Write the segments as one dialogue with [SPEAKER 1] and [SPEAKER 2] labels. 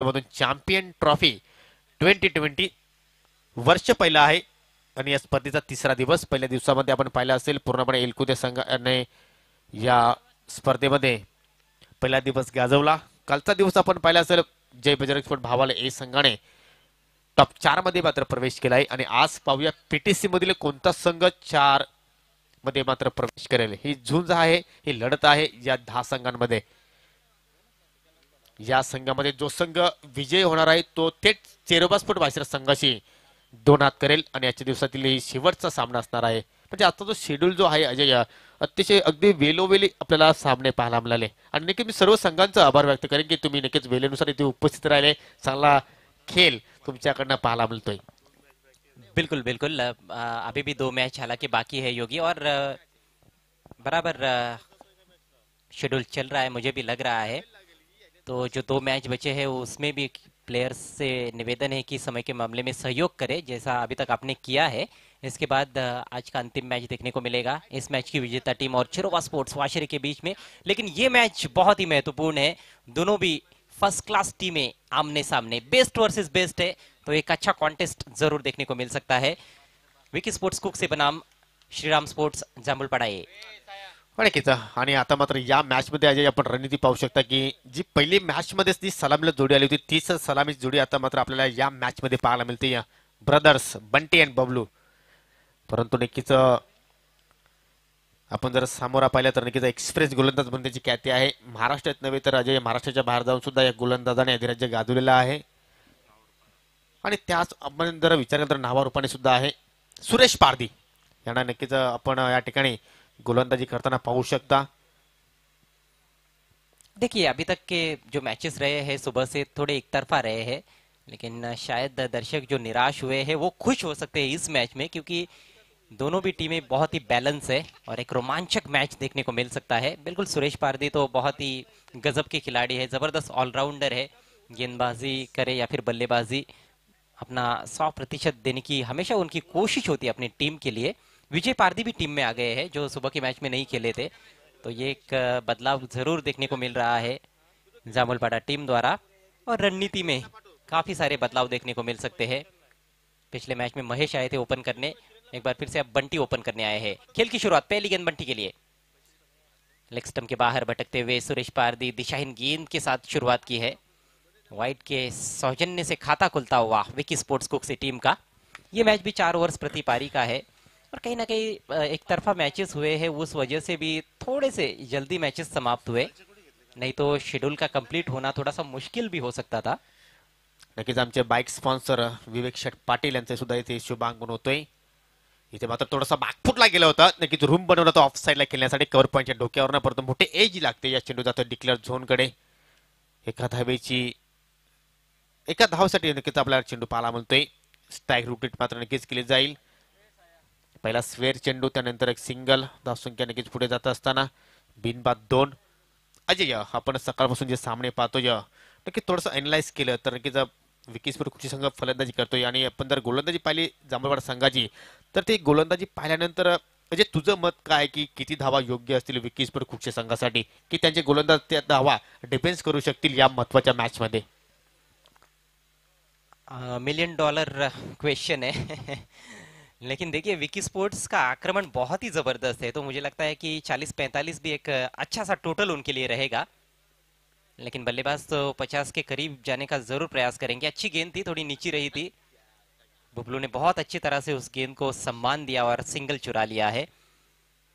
[SPEAKER 1] मधून champion trophy 2020 वर्ष पहिलं आहे आणि या स्पर्धेचा तिसरा दिवस. पहिल्या दिवसामध्ये आपण पाहिलं असेल पूर्णपणे एलकुते संघाने या स्पर्धेमध्ये पहिला दिवस गाजवला. कालचा दिवस आपण पाहिला असेल जय बजरंग स्पोर्ट भावाला ए संघाने टॉप 4 मध्ये मात्र प्रवेश केला आहे आणि आज पाहूया पीटीसी मधील कोणता संघ 4 मध्ये मात्र प्रवेश करेल. ही झुंज आहे, ही लढत आहे या 10 संघांमध्ये. या संघामध्ये जो संघ विजय होणार आहे तो थेट चेरोबा स्पोर्ट वायसर संघाशी दोन हात करेल आणि आजच्या दिवसातील ही शेवटचा सामना असणार आहे. म्हणजे आजचा जो शेड्यूल जो आहे अजय अतिशय अगदी वेलोवेली आपल्याला सामने पाहायला मिळाले आणि नक्की मी सर्व संघांचा आभार व्यक्त करेन की तुम्ही नक्कीच वेळेनुसार इथे उपस्थित राहिले. चांगला खेळ तुमच्याकडनं पाहायला मिळतोय.
[SPEAKER 2] बिल्कुल बिल्कुल। अभी भी दो मैच हालांकि बाकी है योगी, और बराबर शेड्यूल चल रहा है, मुझे भी लग रहा है। तो जो दो मैच बचे हैं उसमें भी प्लेयर्स से निवेदन है कि समय के मामले में सहयोग करें, जैसा अभी तक आपने किया है। इसके बाद आज का अंतिम मैच देखने को मिलेगा, इस मैच की विजेता टीम और चिरोवा स्पोर्ट्स वाशरी के बीच में। लेकिन ये मैच बहुत ही महत्वपूर्ण है, दोनों भी फर्स्ट क्लास टीमें आमने सामने, बेस्ट वर्सेस बेस्ट है, तो एक अच्छा कॉन्टेस्ट जरूर देखने को मिल सकता है। विकी स्पोर्ट्स कुक से बनाम श्रीराम स्पोर्ट्स जांभूळपाडा ये।
[SPEAKER 1] नक्कीच आणि आता मात्र या मॅच मध्ये अजय आपण रणनीती पाहू शकता की जी पहिली मॅच मध्ये जी सलामीला जोडी आली होती तीच सलामी जोडी आता मात्र आपल्याला या मॅच मध्ये पाहायला मिळते. या ब्रदर्स बंटी अँड बबलू. परंतु नक्कीच आपण जर सामोरा पाहिला तर नक्कीच एक्सप्रेस गोलंदाज म्हणून त्याची ख्याती आहे. महाराष्ट्रात नव्हे तर अजय महाराष्ट्राच्या बाहेर जाऊन सुद्धा या गोलंदाजाने अधिराज्य गाजवलेला आहे. आणि त्याच आपण जर विचार केला तर नावारूपाने सुद्धा आहे सुरेश पारधी. यांना नक्कीच आपण या ठिकाणी गोलंदाजी करताना पाहू शकता.
[SPEAKER 2] देखिए अभी तक के जो मैचेस रहे हैं सुबह से थोड़े एक तरफा रहे हैं, लेकिन शायद दर्शक जो निराश हुए हैं वो खुश हो सकते हैं इस मैच में, क्योंकि दोनों भी टीमें बहुत ही बैलेंस है और एक रोमांचक मैच देखने को मिल सकता है। बिल्कुल सुरेश पारदी तो बहुत ही गजब के खिलाड़ी है, जबरदस्त ऑलराउंडर है, गेंदबाजी करे या फिर बल्लेबाजी अपना 100% देने की हमेशा उनकी कोशिश होती है अपनी टीम के लिए। विजय पारदी भी टीम में आ गए हैं जो सुबह के मैच में नहीं खेले थे, तो ये एक बदलाव जरूर देखने को मिल रहा है जामुलपाड़ा टीम द्वारा। और रणनीति में काफी सारे बदलाव देखने को मिल सकते हैं। पिछले मैच में महेश आए थे ओपन करने, एक बार फिर से अब बंटी ओपन करने आए हैं। खेल की शुरुआत पहली गेंद बंटी के लिए, लेग स्टंप के बाहर भटकते हुए सुरेश पारदी दिशाहीन गेंद के साथ शुरुआत की है। व्हाइट के सौजन्य से खाता खुलता हुआ विकी स्पोर्ट्स कुक से टीम का। ये मैच भी 4 ओवर्स प्रति पारी का है और कहीं ना कहीं एक तरफा मैचेस हुए हैं, उस वजह से भी थोड़े से जल्दी मैचेस समाप्त हुए, नहीं तो शेड्यूल का कंप्लीट होना थोड़ा सा मुश्किल भी हो सकता था।
[SPEAKER 1] नक्कीच आमचे बाईक स्पॉन्सर विवेक शेठ पाटील यांचे सुद्धा इथे शुभांगण होतोय. इथे मात्र थोडासा बागफुटला गेला होता. नक्कीच रूम बनवला तो ऑफ साईडला खेळण्यासाठी कव्हर पॉईंटच्या डोक्यावर परंतु मोठे एज लागते. या चेंडू जातो डिक्लेअर झोनकडे. एका धावेसाठी नक्कीच आपल्याला चेंडू पाहायला मिळतोय. स्ट्राईक रुटीट मात्र नक्कीच केली जाईल. पहिला स्वेअर चेंडू, त्यानंतर एक सिंगल. धावसंख्या नक्कीच पुढे जात असताना बिनबाद 2. अजय आपण सकाळपासून जे सामने पाहतोय नक्की थोडंसं अनालाइज केलं तर नक्कीच विकी स्पोर्ट कुकची संघ फलंदाजी करतोय आणि आपण जर गोलंदाजी पाहिली जांभळवाडा संघाची तर ती गोलंदाजी पाहिल्यानंतर म्हणजे तुझं मत काय की किती धावा योग्य असतील विकी स्पोर्ट कुकच्या संघासाठी, की त्यांचे गोलंदाज त्या धावा डिफेन्स करू शकतील या महत्वाच्या मॅच मध्ये?
[SPEAKER 2] मिलियन डॉलर क्वेश्चन है लेकिन देखिए विकी स्पोर्ट्स का आक्रमण बहुत ही जबरदस्त है, तो मुझे लगता है कि 40-45 भी एक अच्छा सा टोटल उनके लिए रहेगा। लेकिन बल्लेबाज तो 50 के करीब जाने का जरूर प्रयास करेंगे। अच्छी गेंद थी, थोड़ी नीची रही थी, बुबलू ने बहुत अच्छी तरह से उस गेंद को सम्मान दिया और सिंगल चुरा लिया है।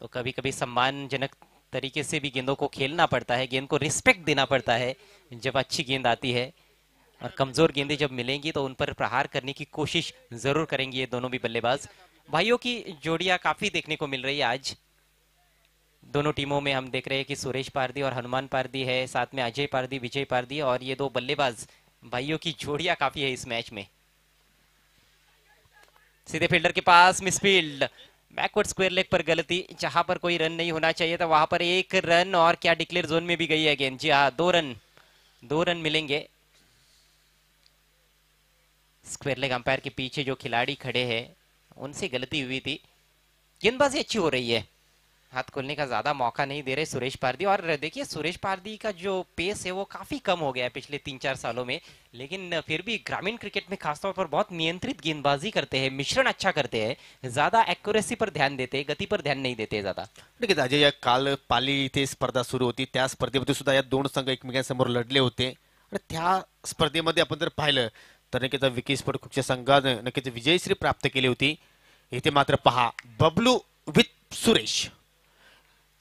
[SPEAKER 2] तो कभी कभी सम्मानजनक तरीके से भी गेंदों को खेलना पड़ता है, गेंद को रिस्पेक्ट देना पड़ता है जब अच्छी गेंद आती है, और कमजोर गेंदें जब मिलेंगी तो उन पर प्रहार करने की कोशिश जरूर करेंगे ये दोनों भी बल्लेबाज। भाइयों की जोड़ियां काफी देखने को मिल रही है आज दोनों टीमों में। हम देख रहे हैं कि सुरेश पारदी और हनुमान पारदी है, साथ में अजय पारदी, विजय पारदी, और ये दो बल्लेबाज भाइयों की जोड़ियां काफी है इस मैच में। सीधे फील्डर के पास मिसफील्ड, बैकवर्ड स्क्वायर लेग पर गलती, जहां पर कोई रन नहीं होना चाहिए था वहां पर एक रन, और क्या डिक्लेयर जोन में भी गई है गेंद। जी हाँ, 2 रन मिलेंगे। स्क्वायर लेग अंपायर के पीछे जो खिलाड़ी खड़े हैं उनसे गलती हुई थी। गेंदबाजी अच्छी हो रही है, हाथ खोलने का ज्यादा मौका नहीं दे रहे सुरेश पारदी। और देखिए सुरेश पारदी का जो पेस है वो काफी कम हो गया है पिछले 3-4 सालों में, लेकिन फिर भी ग्रामीण क्रिकेट में खासतौर पर बहुत नियंत्रित गेंदबाजी करते हैं, मिश्रण अच्छा करते हैं, ज्यादा एक्युरेसी पर ध्यान देते हैं, गति पर ध्यान नहीं देते ज्यादा।
[SPEAKER 1] नक्कीच अजय, या काल पाली इथे स्पर्धा सुरू होती त्या स्पर्धेमध्ये सुद्धा या दोन संघ एकमेकांसमोर लढले होते आणि त्या स्पर्धेमध्ये आपण जर पाहिलं तर नक्कीच विकी स्पोर्ट कुकच्या संघाने नक्कीच विजयश्री प्राप्त केली होती. इथे मात्र पहा बबलू विथ सुरेश.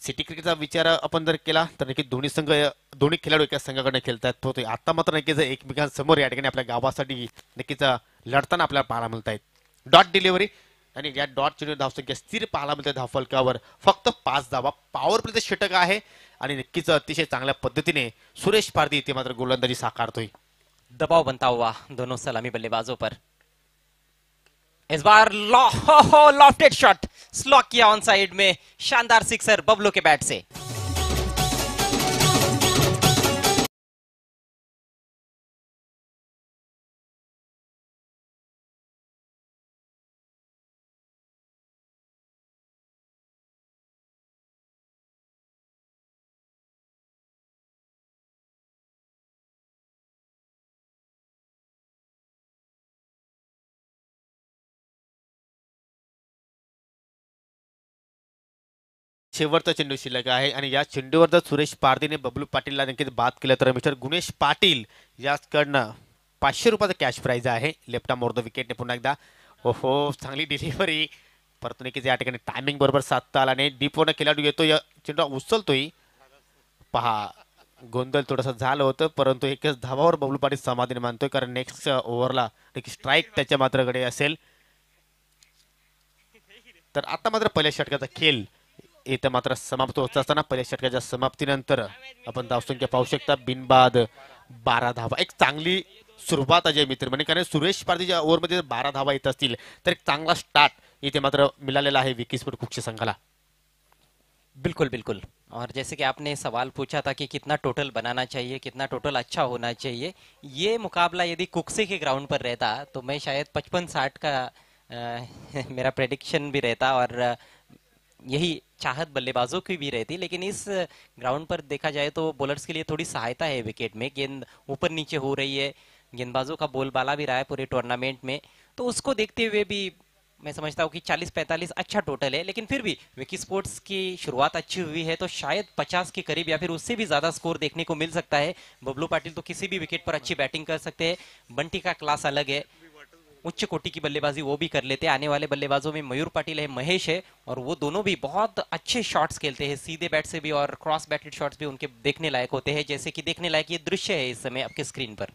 [SPEAKER 1] सिटी क्रिकेटचा विचार आपण जर केला तर नक्की दोन्ही खेळाडू एका संघाकडे खेळतात होते. आता मात्र नक्कीच एकमेकांसमोर या ठिकाणी आपल्या गावासाठी नक्कीच लढताना आपल्याला पाहायला मिळत आहेत. डॉट डिलिव्हरी आणि या डॉट चेंडू धावसंख्या स्थिर पाहायला मिळते धावफलकावर फक्त 5 धावा. पॉवर प्लेचे षटक आहे आणि नक्कीच अतिशय चांगल्या पद्धतीने सुरेश पारदी इथे मात्र गोलंदाजी साकारतोय.
[SPEAKER 2] दबाव बनता हुआ दोनों सलामी बल्लेबाजों पर। इस बार लॉफ्टेड शॉट स्लॉक किया ऑन साइड में, शानदार सिक्सर बबलू के बैट से।
[SPEAKER 1] शेवटचा चेंडू शिल्लक आहे आणि या चेंडूवर जर सुरेश पारदीने बबलू पाटीलला नक्कीच बाद केलं तर मिस्टर गुणेश पाटील याकडनं 500 रुपयाचा कॅश प्राइज आहे. लेफ्ट आर्म ओव्हर द विकेटने पुन्हा एकदा. ओहो, चांगली डिलिव्हरी, परंतु नक्कीच या ठिकाणी टायमिंग बरोबर साधता आला नाही. डीपवरनं खेळाडू येतो, या चेंडू उचलतोय. पहा गोंधळ थोडंसं झालं होतं, परंतु एकच धावावर बबलू पाटील समाधानी मानतोय कारण नेक्स्ट ओव्हरला स्ट्राईक त्याच्या मात्रकडे असेल. तर आता मात्र पहिल्या षटकाचा खेळ इथं मात्र समाप्त होत असताना पहिल्या षटकाच्या समाप्तीनंतर आपण धावसंख्या पाहू शकता. बिनबाद 12 धावा, एक चांगली सुरुवात अजय मित्र म्हणजे, कारण सुरेश पारदीच्या ओव्हरमध्ये 12 धावा येत असतील तर एक चांगला स्टार्ट इथे मात्र मिळालेला आहे विकी स्पोर्ट कुकच्या संघाला.
[SPEAKER 2] बिल्कुल बिल्कुल। और जैसे कि आपने सवाल पूछा था कि कितना टोटल बनाना चाहिए, कितना टोटल अच्छा होना चाहिए, ये मुकाबला यदि कुक्से के ग्राउंड पर रहता तो मैं शायद 55-60 का मेरा प्रेडिक्शन भी रहता और यही चाहत बल्लेबाजों की भी रहती। लेकिन इस ग्राउंड पर देखा जाए तो बॉलर्स के लिए थोड़ी सहायता है विकेट में, गेंद ऊपर नीचे हो रही है, गेंदबाजों का बोलबाला भी रहा है पूरे टूर्नामेंट में, तो उसको देखते हुए भी मैं समझता हूँ कि 40-45 अच्छा टोटल है। लेकिन फिर भी विकी स्पोर्ट्स की शुरुआत अच्छी हुई है तो शायद 50 के करीब या फिर उससे भी ज्यादा स्कोर देखने को मिल सकता है। बबलू पाटिल तो किसी भी विकेट पर अच्छी बैटिंग कर सकते हैं, बंटी का क्लास अलग है, उच्च कोटि की बल्लेबाजी वो भी कर लेते हैं। आने वाले बल्लेबाजों में मयूर पाटिल है, महेश है, और वो दोनों भी बहुत अच्छे शॉट्स खेलते हैं, सीधे बैट से भी और क्रॉस बैटेड शॉट्स भी उनके देखने लायक होते हैं, जैसे कि देखने लायक ये दृश्य है इस समय आपके स्क्रीन पर।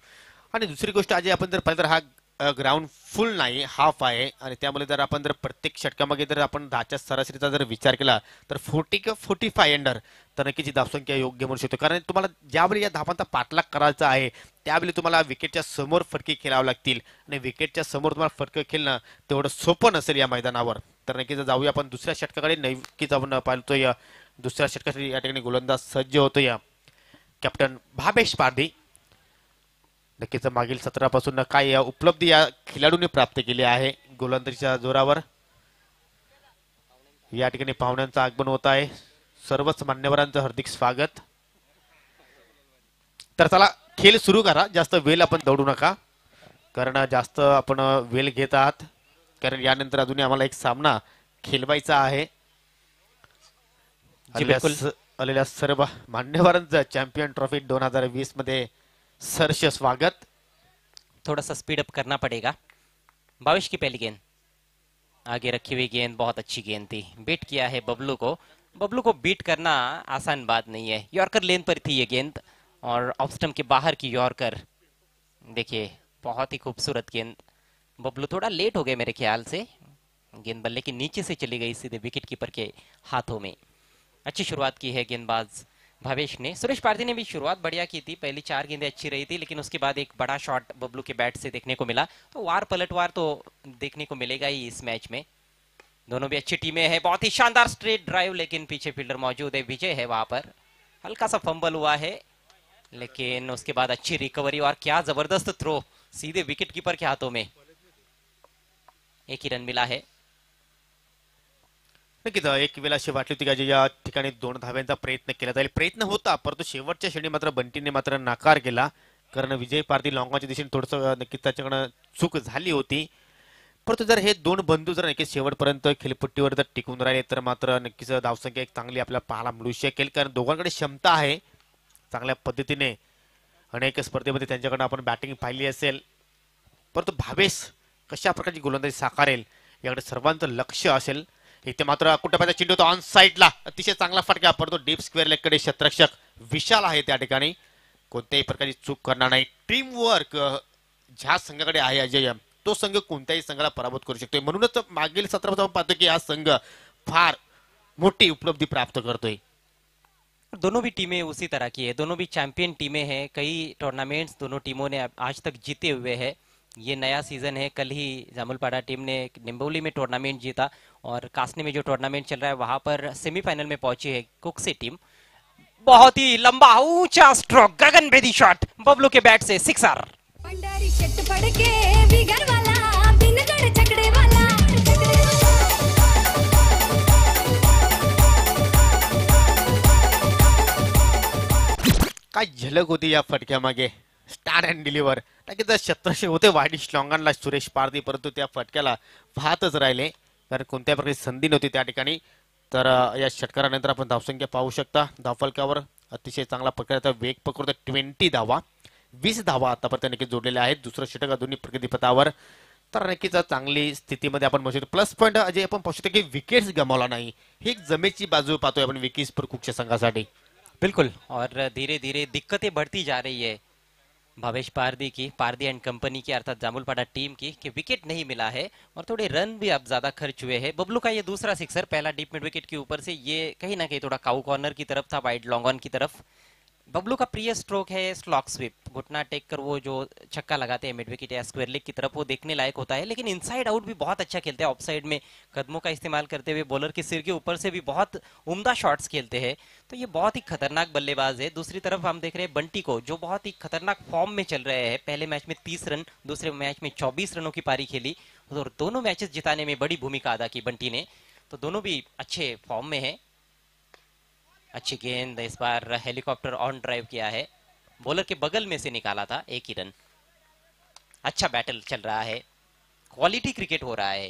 [SPEAKER 1] आणि दुसरी गोष्ट अजय, आपण जर पाहिलं तर हा ग्राउंड फुल नाही, हाफ आहे आणि त्यामुळे जर आपण जर प्रत्येक षटकामागे जर आपण 10च्या सरासरीचा जर विचार केला तर 40 किंवा 45 अंडर तर नक्कीच धावसंख्या योग्य म्हणू शकतो. कारण तुम्हाला ज्यावेळी या धावांचा पाठलाग करायचा आहे त्यावेळी तुम्हाला विकेटच्या समोर फटके खेळावे लागतील आणि विकेटच्या समोर तुम्हाला फटके खेळणं तेवढं सोपं नसेल या मैदानावर. तर नक्कीच जाऊया आपण दुसऱ्या षटकाकडे. नक्कीच आपण पाहतोय दुसऱ्या षटकासाठी या ठिकाणी गोलंदाज सज्ज होतोय कॅप्टन भावेश पारधी. नक्कीच मागील 17 पासून काय उपलब्धी या खेळाडूंनी प्राप्त केली आहे गोलंदाजीच्या जोरावर. या ठिकाणी पाहुण्यांचं आगमन होत आहे, सर्वच मान्यवरांचं हार्दिक स्वागत. तर चला खेळ सुरू करा, जास्त वेळ आपण दौडू नका कारण जास्त आपण वेळ घेत आहात, कारण यानंतर अजूनही आम्हाला एक सामना खेळवायचा आहे. आलेल्या सर्व मान्यवरांचं चॅम्पियन ट्रॉफी 2020 मध्ये सरस स्वागत.
[SPEAKER 2] थोड़ा सा स्पीड अप करना पड़ेगा। भावेश की पहली गेंद, आगे रखी हुई गेंद बहुत अच्छी गेंद थी, बीट किया है बबलू को। बबलू को बीट करना आसान बात नहीं है, यॉर्कर लेन पर थी ये गेंद और ऑफ स्टंप के बाहर की यॉर्कर, देखिए बहुत ही खूबसूरत गेंद। बबलू थोड़ा लेट हो गए मेरे ख्याल से, गेंद बल्ले के नीचे से चली गई सीधे विकेट कीपर के हाथों में। अच्छी शुरुआत की है गेंदबाज भावेश ने। सुरेश पारदी ने भी शुरुआत बढ़िया की थी, पहली 4 गेंदें अच्छी रही थी, लेकिन उसके बाद एक बड़ा शॉट बबलू के बैट से देखने को मिला, तो वार पलटवार तो देखने को मिलेगा ही इस मैच में। दोनों भी अच्छी टीमें हैं, बहुत ही शानदार स्ट्रेट ड्राइव, लेकिन पीछे फील्डर मौजूद है, विजय है वहां पर, हल्का सा फंबल हुआ है, लेकिन उसके बाद अच्छी रिकवरी और क्या जबरदस्त थ्रो सीधे विकेट कीपर के हाथों में। एक ही रन मिला है।
[SPEAKER 1] नक्कीच एक वेळा अशी वाटली होती का या ठिकाणी 2 धाव्यांचा प्रयत्न केला जाईल, प्रयत्न होता, परंतु शेवटच्या क्षणी मात्र बंटीने मात्र नकार केला. कारण विजय पारधी लॉंगाच्या दिशेने थोडस नक्कीच त्याच्याकडनं चूक झाली होती. परंतु जर हे दोन बंधू जर नक्कीच शेवटपर्यंत खेळपट्टीवर जर टिकून राहिले तर मात्र नक्कीच धावसंख्या एक चांगली आपल्याला पाहायला मिळू शकेल. कारण दोघांकडे क्षमता आहे चांगल्या पद्धतीने. अनेक स्पर्धेमध्ये त्यांच्याकडनं आपण बॅटिंग पाहिली असेल, परंतु भावेश कशा प्रकारची गोलंदाजी साकारेल याकडे सर्वांचं लक्ष असेल. इथे मात्र कुठं चेंडू होता ऑन साईडला, अतिशय चांगला फटका, परंतु डीप स्क्वेअर लेगकडे क्षेत्ररक्षक विशाल आहे त्या ठिकाणी, कोणत्याही प्रकारची चूक करणार नाही. टीम वर्क ज्या संघाकडे आहे अजय, तो संघ कोणत्याही संघाला पराभूत करू शकतोय. म्हणूनच मागील सत्रामध्ये आपण पाहतो की हा संघ फार मोठी उपलब्धी प्राप्त करतोय.
[SPEAKER 2] दोनों भी टीमें उसी तरह की है, दोनों भी चैंपियन टीमें हैं, कई टूर्नामेंट्स दोनों टीमों ने आज तक जीते हुए हैं. ये नया सीजन है. कल ही जामुलपाड़ा टीम ने निम्बोली में टूर्नामेंट जीता और कासने में जो टूर्नामेंट चल रहा है वहां पर सेमीफाइनल में पहुंची है कुक्से टीम. बहुत ही लंबा ऊंचा स्ट्रोक, गगनभेदी शॉट बबलू के बैट से सिक्सर.
[SPEAKER 3] पंडारी शट पड़के बिगर वाला बिनगढ़ छकड़े वाला
[SPEAKER 1] काय झलक होती या फटक्यामागे. स्टार्ट अँड डिलिव्हर नक्कीच शतरक्षक होते वायडिश लॉंगांना सुरेश पारधी, परंतु त्या फटक्याला पाहतच राहिले कारण कोणत्या प्रकारची संधी नव्हती त्या ठिकाणी. तर या षटकारानंतर आपण धावसंख्या पाहू शकता. धावफलकावर अतिशय चांगला प्रकारचा वेग पकडतो 20 धावा, 20 धावा आतापर्यंत नक्कीच जोडलेल्या आहेत. दुसरं षटक दोन्ही प्रगतीपथावर. तर नक्कीच चांगली स्थितीमध्ये आपण पाहू शकतो. प्लस पॉईंट अजय आपण पाहू शकतो की विकेट्स गमावला नाही, ही एक जमेची बाजू पाहतोय आपण विकीसपूर कुकच्या संघासाठी.
[SPEAKER 2] बिल्कुल, और धीरे धीरे दिक्कतें बढ़ती जा रही है भावेश पारदी की, पारदी एंड कंपनी की अर्थात जामुलपाड़ा टीम की, कि विकेट नहीं मिला है और थोड़े रन भी अब ज्यादा खर्च हुए हैं. बबलू का ये दूसरा सिक्सर, पहला डीप मिड विकेट के ऊपर से, ये कहीं ना कहीं थोड़ा काउ कॉर्नर की तरफ था, वाइड लॉन्ग ऑन की तरफ. बबलू का प्रिय स्ट्रोक है स्लॉक स्वीप, घुटना टेक कर वो जो छक्का लगाते हैं मिड विकेट या स्क्वायर लेग की तरफ, वो देखने लायक होता है. लेकिन इनसाइड आउट भी बहुत अच्छा खेलते हैं, ऑफ साइड में कदमों का इस्तेमाल करते हुए बॉलर के सिर के ऊपर से भी बहुत उम्दा शॉट्स खेलते हैं. तो ये बहुत ही खतरनाक बल्लेबाज है. दूसरी तरफ हम देख रहे हैं बंटी को, जो बहुत ही खतरनाक फॉर्म में चल रहे हैं. पहले मैच में 30 रन, दूसरे मैच में 24 रनों की पारी खेली और दोनों मैचेस जिताने में बड़ी भूमिका अदा की बंटी ने. तो दोनों भी अच्छे फॉर्म में है. अच्छी गेंद, इस बार हेलीकॉप्टर ऑन ड्राइव किया है, बॉलर के बगल में से निकाला था, 1 ही रन. अच्छा बैटल चल रहा है, क्वालिटी क्रिकेट हो रहा है.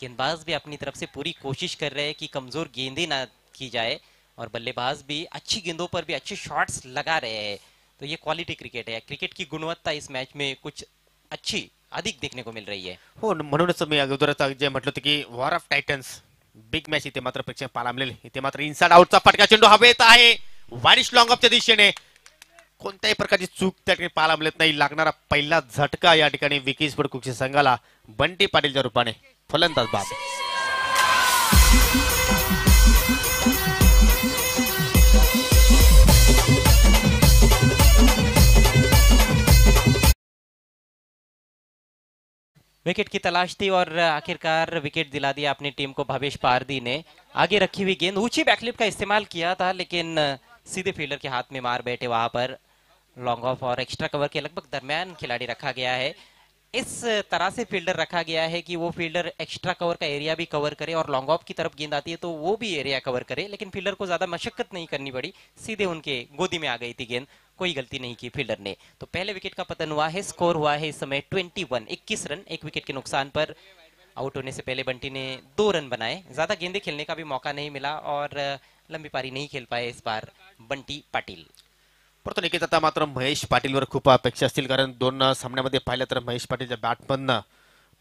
[SPEAKER 2] गेंदबाज भी अपनी तरफ से पूरी कोशिश कर रहे हैं कि कमजोर गेंदें ना की जाए और बल्लेबाज भी अच्छी गेंदों पर भी अच्छे शॉट्स लगा रहे हैं. तो ये क्वालिटी क्रिकेट है. क्रिकेट की गुणवत्ता इस मैच में कुछ अच्छी अधिक देखने को मिल रही है.
[SPEAKER 1] हो, म्हणूनच मी अगोदरच जे म्हटलं होतं की war of Titans big match इथे मात्र प्रेक्षक पाहायला मिळेल. इथे मात्र इनसाइड आउटचा फटका, चेंडू हवेत आहे वारिश लॉंग ऑफच्या दिशेने. कोणत्याही प्रकारची चूक त्या ठिकाणी पाहायला मिळत नाही. लागणारा पहिला झटका या ठिकाणी विकीसपूर कुकच्या संघाला बंटी पाटीलच्या रूपाने फलंदाज बाद.
[SPEAKER 2] विकेट की तलाश थी और आखिरकार विकेट दिला दिया अपनी टीम को भावेश पारदी ने. आगे रखी हुई गेंद, ऊंची बैकलिप का इस्तेमाल किया था लेकिन सीधे फील्डर के हाथ में मार बैठे. वहां पर लॉन्ग ऑफ और एक्स्ट्रा कवर के लगभग दरमियान खिलाड़ी रखा गया है. इस तरह से फील्डर रखा गया है कि वो फील्डर एक्स्ट्रा कवर का एरिया भी कवर करे और लॉन्ग ऑफ की तरफ गेंद आती है तो वो भी एरिया कवर करे. लेकिन फील्डर को ज्यादा मशक्कत नहीं करनी पड़ी, सीधे उनके गोदी में आ गई थी गेंद. कोई गलती नहीं की फील्डर ने. तो पहले विकेट का पतन हुआ है. स्कोर हुआ है इस समय 21 रन. 1 विकेट के नुकसान पर आउट होने से पहले बंटी ने 2 रन बनाए. ज्यादा गेंदे खेलने का भी मौका नहीं मिला और लंबी पारी नहीं खेल पाए इस बार बंटी पाटील.
[SPEAKER 1] परंतु निकेत आता मात्र महेश पाटीलवर खूप अपेक्षा असतील, कारण 2 सामन्यामध्ये पाहिलं तर महेश पाटीलच्या बॅटमधनं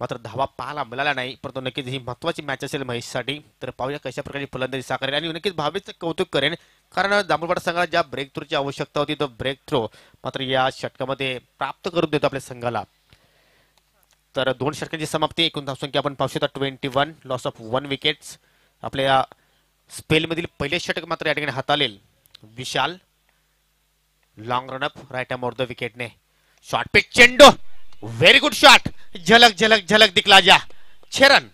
[SPEAKER 1] मात्र धावा पाहायला मिळाला नाही. परंतु नक्कीच ही महत्वाची मॅच असेल महेशसाठी. तर पाहूया कशा प्रकारची फलंदाजी साकारेल आणि नक्कीच भावेचं कौतुक करेन, कारण जामुलपाडा संघाला ज्या ब्रेक थ्रूची आवश्यकता होती तो ब्रेक थ्रो मात्र या षटकामध्ये प्राप्त करून देतो आपल्या संघाला. तर 2 षटकांची समाप्ती, एकूण धावसंख्या आपण पाहू शकता 21, लॉस ऑफ 1 विकेट्स. आपल्या स्पेलमधील पहिले षटक मात्र या ठिकाणी हाताळेल Vishal. Long run up right arm over the wicket ने. शॉर्ट पिच चेंडू, वेरी गुड शॉट, झलक झलक झलक दिखला जा, 6 रन.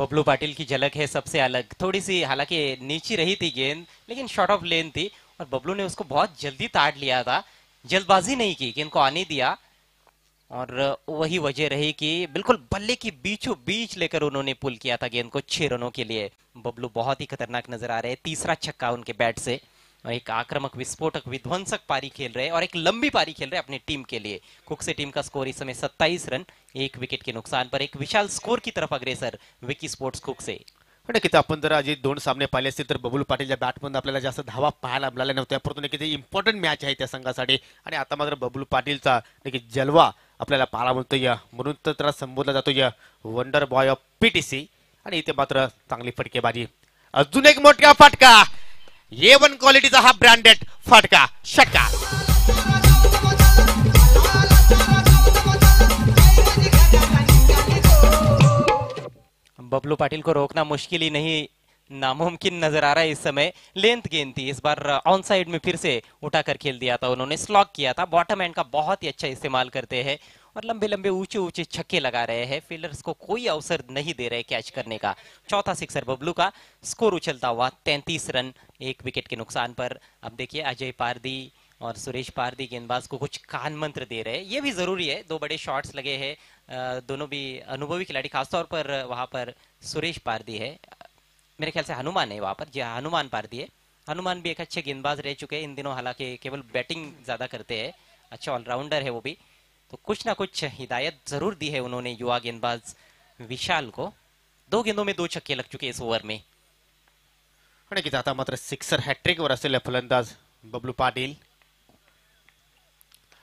[SPEAKER 2] बबलू पाटिल की झलक है सबसे अलग. थोड़ी सी हालांकि नीची रही थी गेंद लेकिन शॉर्ट ऑफ लेन थी और बबलू ने उसको बहुत जल्दी ताड़ लिया था. जल्दबाजी नहीं की, गेंद को आने दिया, और वही वजह रही कि बिल्कुल बल्ले की बीचों बीच लेकर उन्होंने पुल किया था गेंद को 6 रनों के लिए। बबलू बहुत ही खतरनाक नजर आ रहे हैं, तीसरा छक्का उनके बैट से, और एक आक्रामक विस्फोटक विध्वंसक पारी खेल रहे हैं और एक लंबी पारी खेल रहे हैं अपनी टीम के लिए। कुक से टीम का स्कोर इस समय 27 रन, 1 विकेट के नुकसान पर एक विशाल स्कोर की तरफ अग्रेसर विकी स्पोर्ट्स कुक से।
[SPEAKER 1] नक्कीच आपण जर आजी दोन सामने पाहिले असतील तर बबलू पाटीलच्या बॅटमधून आपल्याला जास्त धावा पाहायला मिळाल्या नव्हत्या, परंतु नक्कीच इम्पॉर्टंट मॅच आहे त्या संघासाठी आणि आता मात्र बबलू पाटीलचा नक्कीच जलवा आपल्याला पाहायला मिळतो या, म्हणून तर त्याला संबोधला जातो या वंडर बॉय ऑफ पीटीसी, आणि इथे मात्र चांगली फटकेबाजी, अजून एक मोठा फटका, A1 क्वालिटीचा हा ब्रँडेड फटका, षटकार.
[SPEAKER 2] बबलू पाटिल को रोकना मुश्किल ही नहीं, नामुमकिन नजर आ रहा है इस समय। लेंथ गेंद थी, इस बार ऑन साइड में फिर से उठाकर खेल दिया था उन्होंने, स्लॉग किया था, बॉटम एंड का बहुत ही अच्छा इस्तेमाल करते हैं और लंबे लंबे ऊंचे ऊंचे छक्के लगा रहे हैं, फील्डर्स को कोई अवसर नहीं दे रहे कैच करने का। चौथा सिक्सर बबलू का, स्कोर उछलता हुआ 33 रन, 1 विकेट के नुकसान पर। अब देखिए अजय पारदी और सुरेश पारदी गेंदबाज को कुछ कान मंत्र दे रहे हैं, ये भी जरूरी है, 2 बड़े शॉट्स लगे हैं, दोनों भी अनुभवी खिलाड़ी, खासतौर पर वहां पर सुरेश पारदी है, मेरे ख्याल से हनुमान है वहां पर, जी हाँ हनुमान पारदी है। हनुमान भी एक अच्छे गेंदबाज रह चुके हैं इन दिनों, हालांकि केवल बैटिंग ज्यादा करते हैं, अच्छा ऑलराउंडर है वो भी, तो कुछ ना कुछ हिदायत जरूर दी है उन्होंने युवा गेंदबाज विशाल को। 2 गेंदों में 2 छक्के लग चुके इस ओव्हर में।
[SPEAKER 1] आणि की आता मात्र सिक्सर हॅट्रिक वर असलेले फलंदाज बबलू पाटील,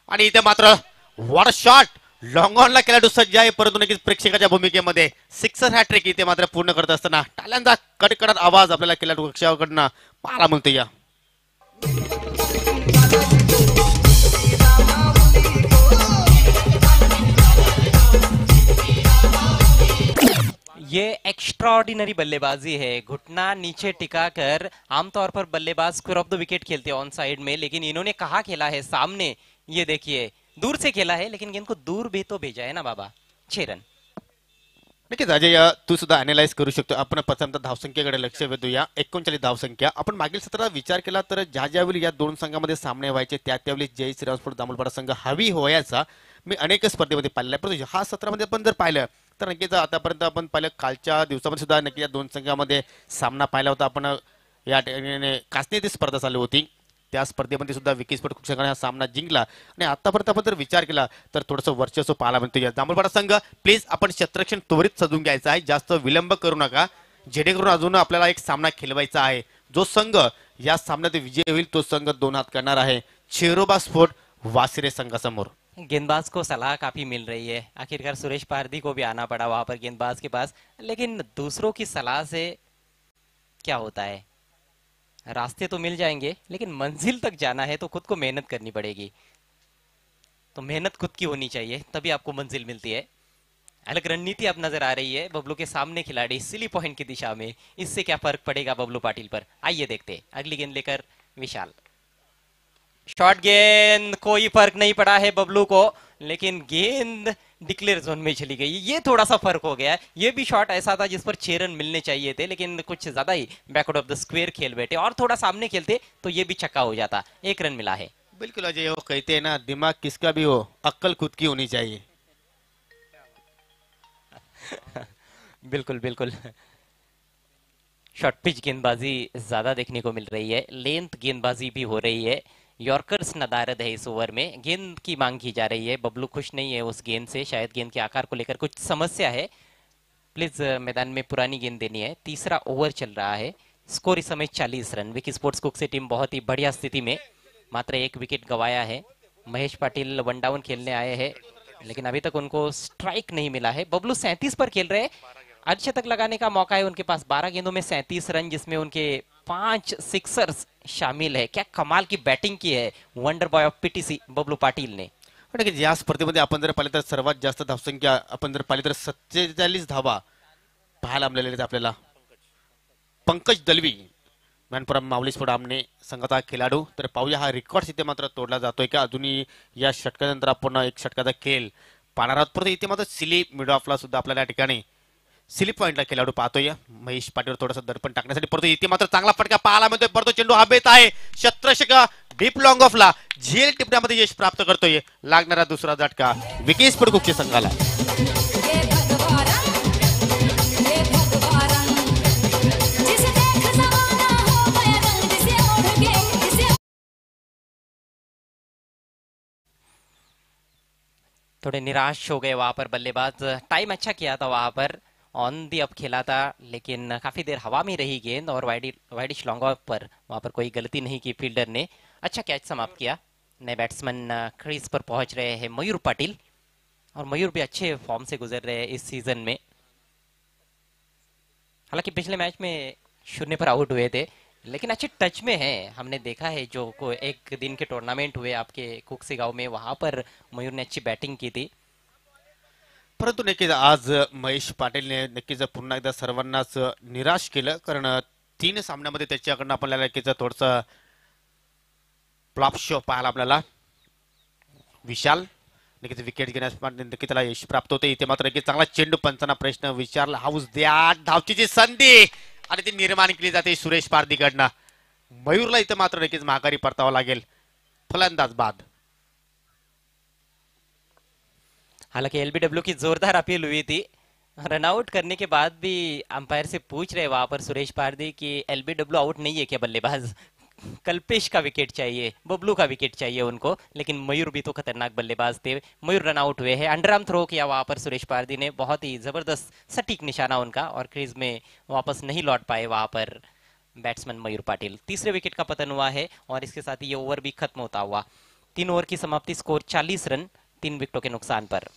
[SPEAKER 1] आणि इथे मात्र वॉट शॉट, लॉंग ऑनला खेळाडू सज्ज आहे, परंतु नक्कीच प्रेक्षकाच्या भूमिकेमध्ये सिक्सर हॅट्रिक इथे मात्र पूर्ण करत असताना टाळ्यांचा कडकडत आवाज आपल्याला खेळाडू कक्षाकडनं पाहायला मिळतो या.
[SPEAKER 2] ये एक्स्ट्राऑर्डिनरी बल्लेबाजी है, घुटना नीचे टिकाकर आमतौर पर बल्लेबाज स्क्वायर ऑफ द विकेट खेलते हैं ऑन साइड में, लेकिन इन्होंने कहा खेला है सामने, ये देखिए दूर से खेला है, लेकिन गेंद को दूर भी तो भेजा है ना बाबा। 6 रन।
[SPEAKER 1] नक्कीच अजय तू सुद्धा अनालाइज करू शकतो. आपण प्रथमतः धावसंख्येकडे लक्ष वेधूया. 39 धावसंख्या. आपण मागील सत्रात विचार केला तर ज्यावेळी या दोन संघामध्ये सामने व्हायचे त्यावेळी जय श्रीराम स्पोर्ट दामोलपाडा संघ हवी व्हायचा मी अनेक स्पर्धेमध्ये पाहिलेला आहे, परंतु हा सत्रामध्ये आपण जर पाहिलं तर नक्कीच आतापर्यंत आपण पाहिलं कालच्या दिवसामध्ये सुद्धा नक्की या दोन संघामध्ये सामना पाहिला होता. आपण या ठिकाणी कासनी येथे स्पर्धा चालू होती, त्या स्पर्धेमध्ये सुद्धा विकी स्पोर्ट खूप संघाने हा सामना जिंकला आणि आतापर्यंत आपण जर विचार केला तर थोडंसं वर्चस्व पाहायला मिळतं. या दामोलपाडा संघ प्लीज आपण क्षेत्ररक्षण त्वरित सजून घ्यायचं आहे, जास्त विलंब करू नका, जेणेकरून अजून आपल्याला एक सामना खेळवायचा आहे. जो संघ या सामन्यात विजय होईल तो संघ 2 हात करणार आहे शेरोबा स्पोर्ट वासिरे संघासमोर.
[SPEAKER 2] गेंदबाज को सलाह काफी मिल रही है, आखिरकार सुरेश पारदी को भी आना पड़ा वहां पर गेंदबाज के पास, लेकिन दूसरों की सलाह से क्या होता है, रास्ते तो मिल जाएंगे लेकिन मंजिल तक जाना है तो खुद को मेहनत करनी पड़ेगी, तो मेहनत खुद की होनी चाहिए तभी आपको मंजिल मिलती है। अलग रणनीति अब नजर आ रही है बबलू के सामने खिलाड़ी सिली पॉइंट की दिशा में, इससे क्या फर्क पड़ेगा बबलू पाटिल पर, आइए देखते। अगली गेंद लेकर विशाल, शॉर्ट गेंद, कोई फर्क नहीं पड़ा है बबलू को, लेकिन गेंद डिक्लेयर जोन में चली गई, ये थोड़ा सा फर्क हो गया है। ये भी शॉट ऐसा था जिस पर 6 रन मिलने चाहिए थे, लेकिन कुछ ज्यादा ही बैकवर्ड ऑफ द स्क्वायर खेल बैठे, और थोड़ा सामने खेलते तो ये भी छक्का हो जाता। 1 रन मिला है।
[SPEAKER 1] बिल्कुल अजय, वो कहते हैं ना दिमाग किसका भी हो अक्ल खुद की होनी चाहिए।
[SPEAKER 2] बिल्कुल बिल्कुल, शॉर्ट पिच गेंदबाजी ज्यादा देखने को मिल रही है, लेंथ गेंदबाजी भी हो रही है, यॉर्कर्स नदारद है इस ओवर में, गेंद की मांग की जा रही है, बबलू खुश नहीं है उस गेंद से, शायद गेंद के आकार को लेकर कुछ समस्या है, प्लीज मैदान में पुरानी गेंद देनी है। तीसरा ओवर चल रहा है, स्कोर इस समय 40 रन। विकी स्पोर्ट्स कुक से टीम बहुत ही बढ़िया स्थिति में, मात्र 1 विकेट गवाया है। महेश पाटिल 1 डाउन खेलने आए हैं, लेकिन अभी तक उनको स्ट्राइक नहीं मिला है। बबलू 37 पर खेल रहे हैं, अर्धशतक लगाने का मौका है उनके पास, 12 गेंदों में 37 रन, जिसमें उनके 5 सिक्सर्स शामिल है। क्या कमाल की बैटिंग की है wonder boy of PTC Bablu Patil ने।
[SPEAKER 1] या स्पर्धेमध्ये आपण जर पाहिलं तर सर्वात जास्त धावसंख्या आपण जर पाहिली तर 47 धावा पाहायला मिळालेल्या आहेत आपल्याला. पंकज दलवी मॅनपुरम माऊली स्पोर्ट आमने संघाचा खेळाडू, तर पाहूया हा रेकॉर्ड इथे मात्र तोडला जातोय का. अजूनही या षटकानंतर आपण एक षटकाचा खेळ पाहणार आहोत, परंतु इथे मात्र सिली मिड ऑफला सुद्धा आपल्याला या ठिकाणी सिली पॉइंटला खेळाडू पाहतोय महेश पाटील थोडासा दडपण टाकण्यासाठी, परंतु इथे मात्र चांगला फटका पाहायला मिळतोय, परंतु चेंडू हवेत आहे, शत्रक्षक डीप लॉंग ऑफला झेल टिपण्यामध्ये यश प्राप्त करतोय. लागणारा दुसरा झटका विकी स्पोर्ट ग्रुपच्या संघाला.
[SPEAKER 3] हे भगवान हे भगवान जिसे देख जमाना हो गया रंग जिसे ओढ़ के जिसे
[SPEAKER 2] थोड़े निराश हो गए वहां पर बल्लेबाज. टाइम अच्छा किया था वहां पर, ऑन दी अप खेला था, लेकिन काफी देर हवा में रही गेंद और वाइडिश लॉन्ग ऑफ पर वहां पर कोई गलती नहीं की फील्डर ने. अच्छा कैच समाप्त किया. नए बैट्समैन क्रीज पर पहुंच रहे हैं मयूर पाटिल, और मयूर भी अच्छे फॉर्म से गुजर रहे हैं इस सीजन में. हालांकि पिछले मैच में 0 पर आउट हुए थे, लेकिन अच्छे टच में है. हमने देखा है जो एक दिन के टूर्नामेंट हुए आपके कुक्सी गांव में, वहां पर मयूर ने अच्छी बैटिंग की थी.
[SPEAKER 1] परंतु नक्कीच आज महेश पाटीलने नक्कीच पुन्हा एकदा सर्वांनाच निराश केलं. कारण 3 सामन्यामध्ये त्याच्याकडनं आपल्याला नक्कीच थोडस फ्लॉप शो पाहायला आपल्याला. विशाल नक्कीच विकेट घेण्यास नक्की त्याला यश प्राप्त होते. इथे मात्र नक्कीच चांगला चेंडू. पंचांना प्रश्न. विशाल हाऊस द्या. धावचीची संधी आणि ती निर्माण केली जाते सुरेश पारदीकडनं. मयूरला इथं मात्र नक्कीच महागारी परतावा लागेल. फलंदाज बाद.
[SPEAKER 2] हालांकि एलबीडब्ल्यू की जोरदार अपील हुई थी. रनआउट करने के बाद भी अंपायर से पूछ रहे वहां पर सुरेश पारदी कि एलबीडब्ल्यू आउट नहीं है क्या बल्लेबाज. कल्पेश का विकेट चाहिए, बबलू का विकेट चाहिए उनको, लेकिन मयूर भी तो खतरनाक बल्लेबाज थे. मयूर रनआउट हुए हैं. अंडरआर्म थ्रो किया वहां पर सुरेश पारदी ने, बहुत ही जबरदस्त सटीक निशाना उनका, और क्रीज में वापस नहीं लौट पाए वहां पर बैट्समैन मयूर पाटिल. तीसरे विकेट का पतन हुआ है और इसके साथ ही ये ओवर भी खत्म होता हुआ. 3 ओवर की समाप्ति, स्कोर 40 रन 3 विकेटों के नुकसान पर.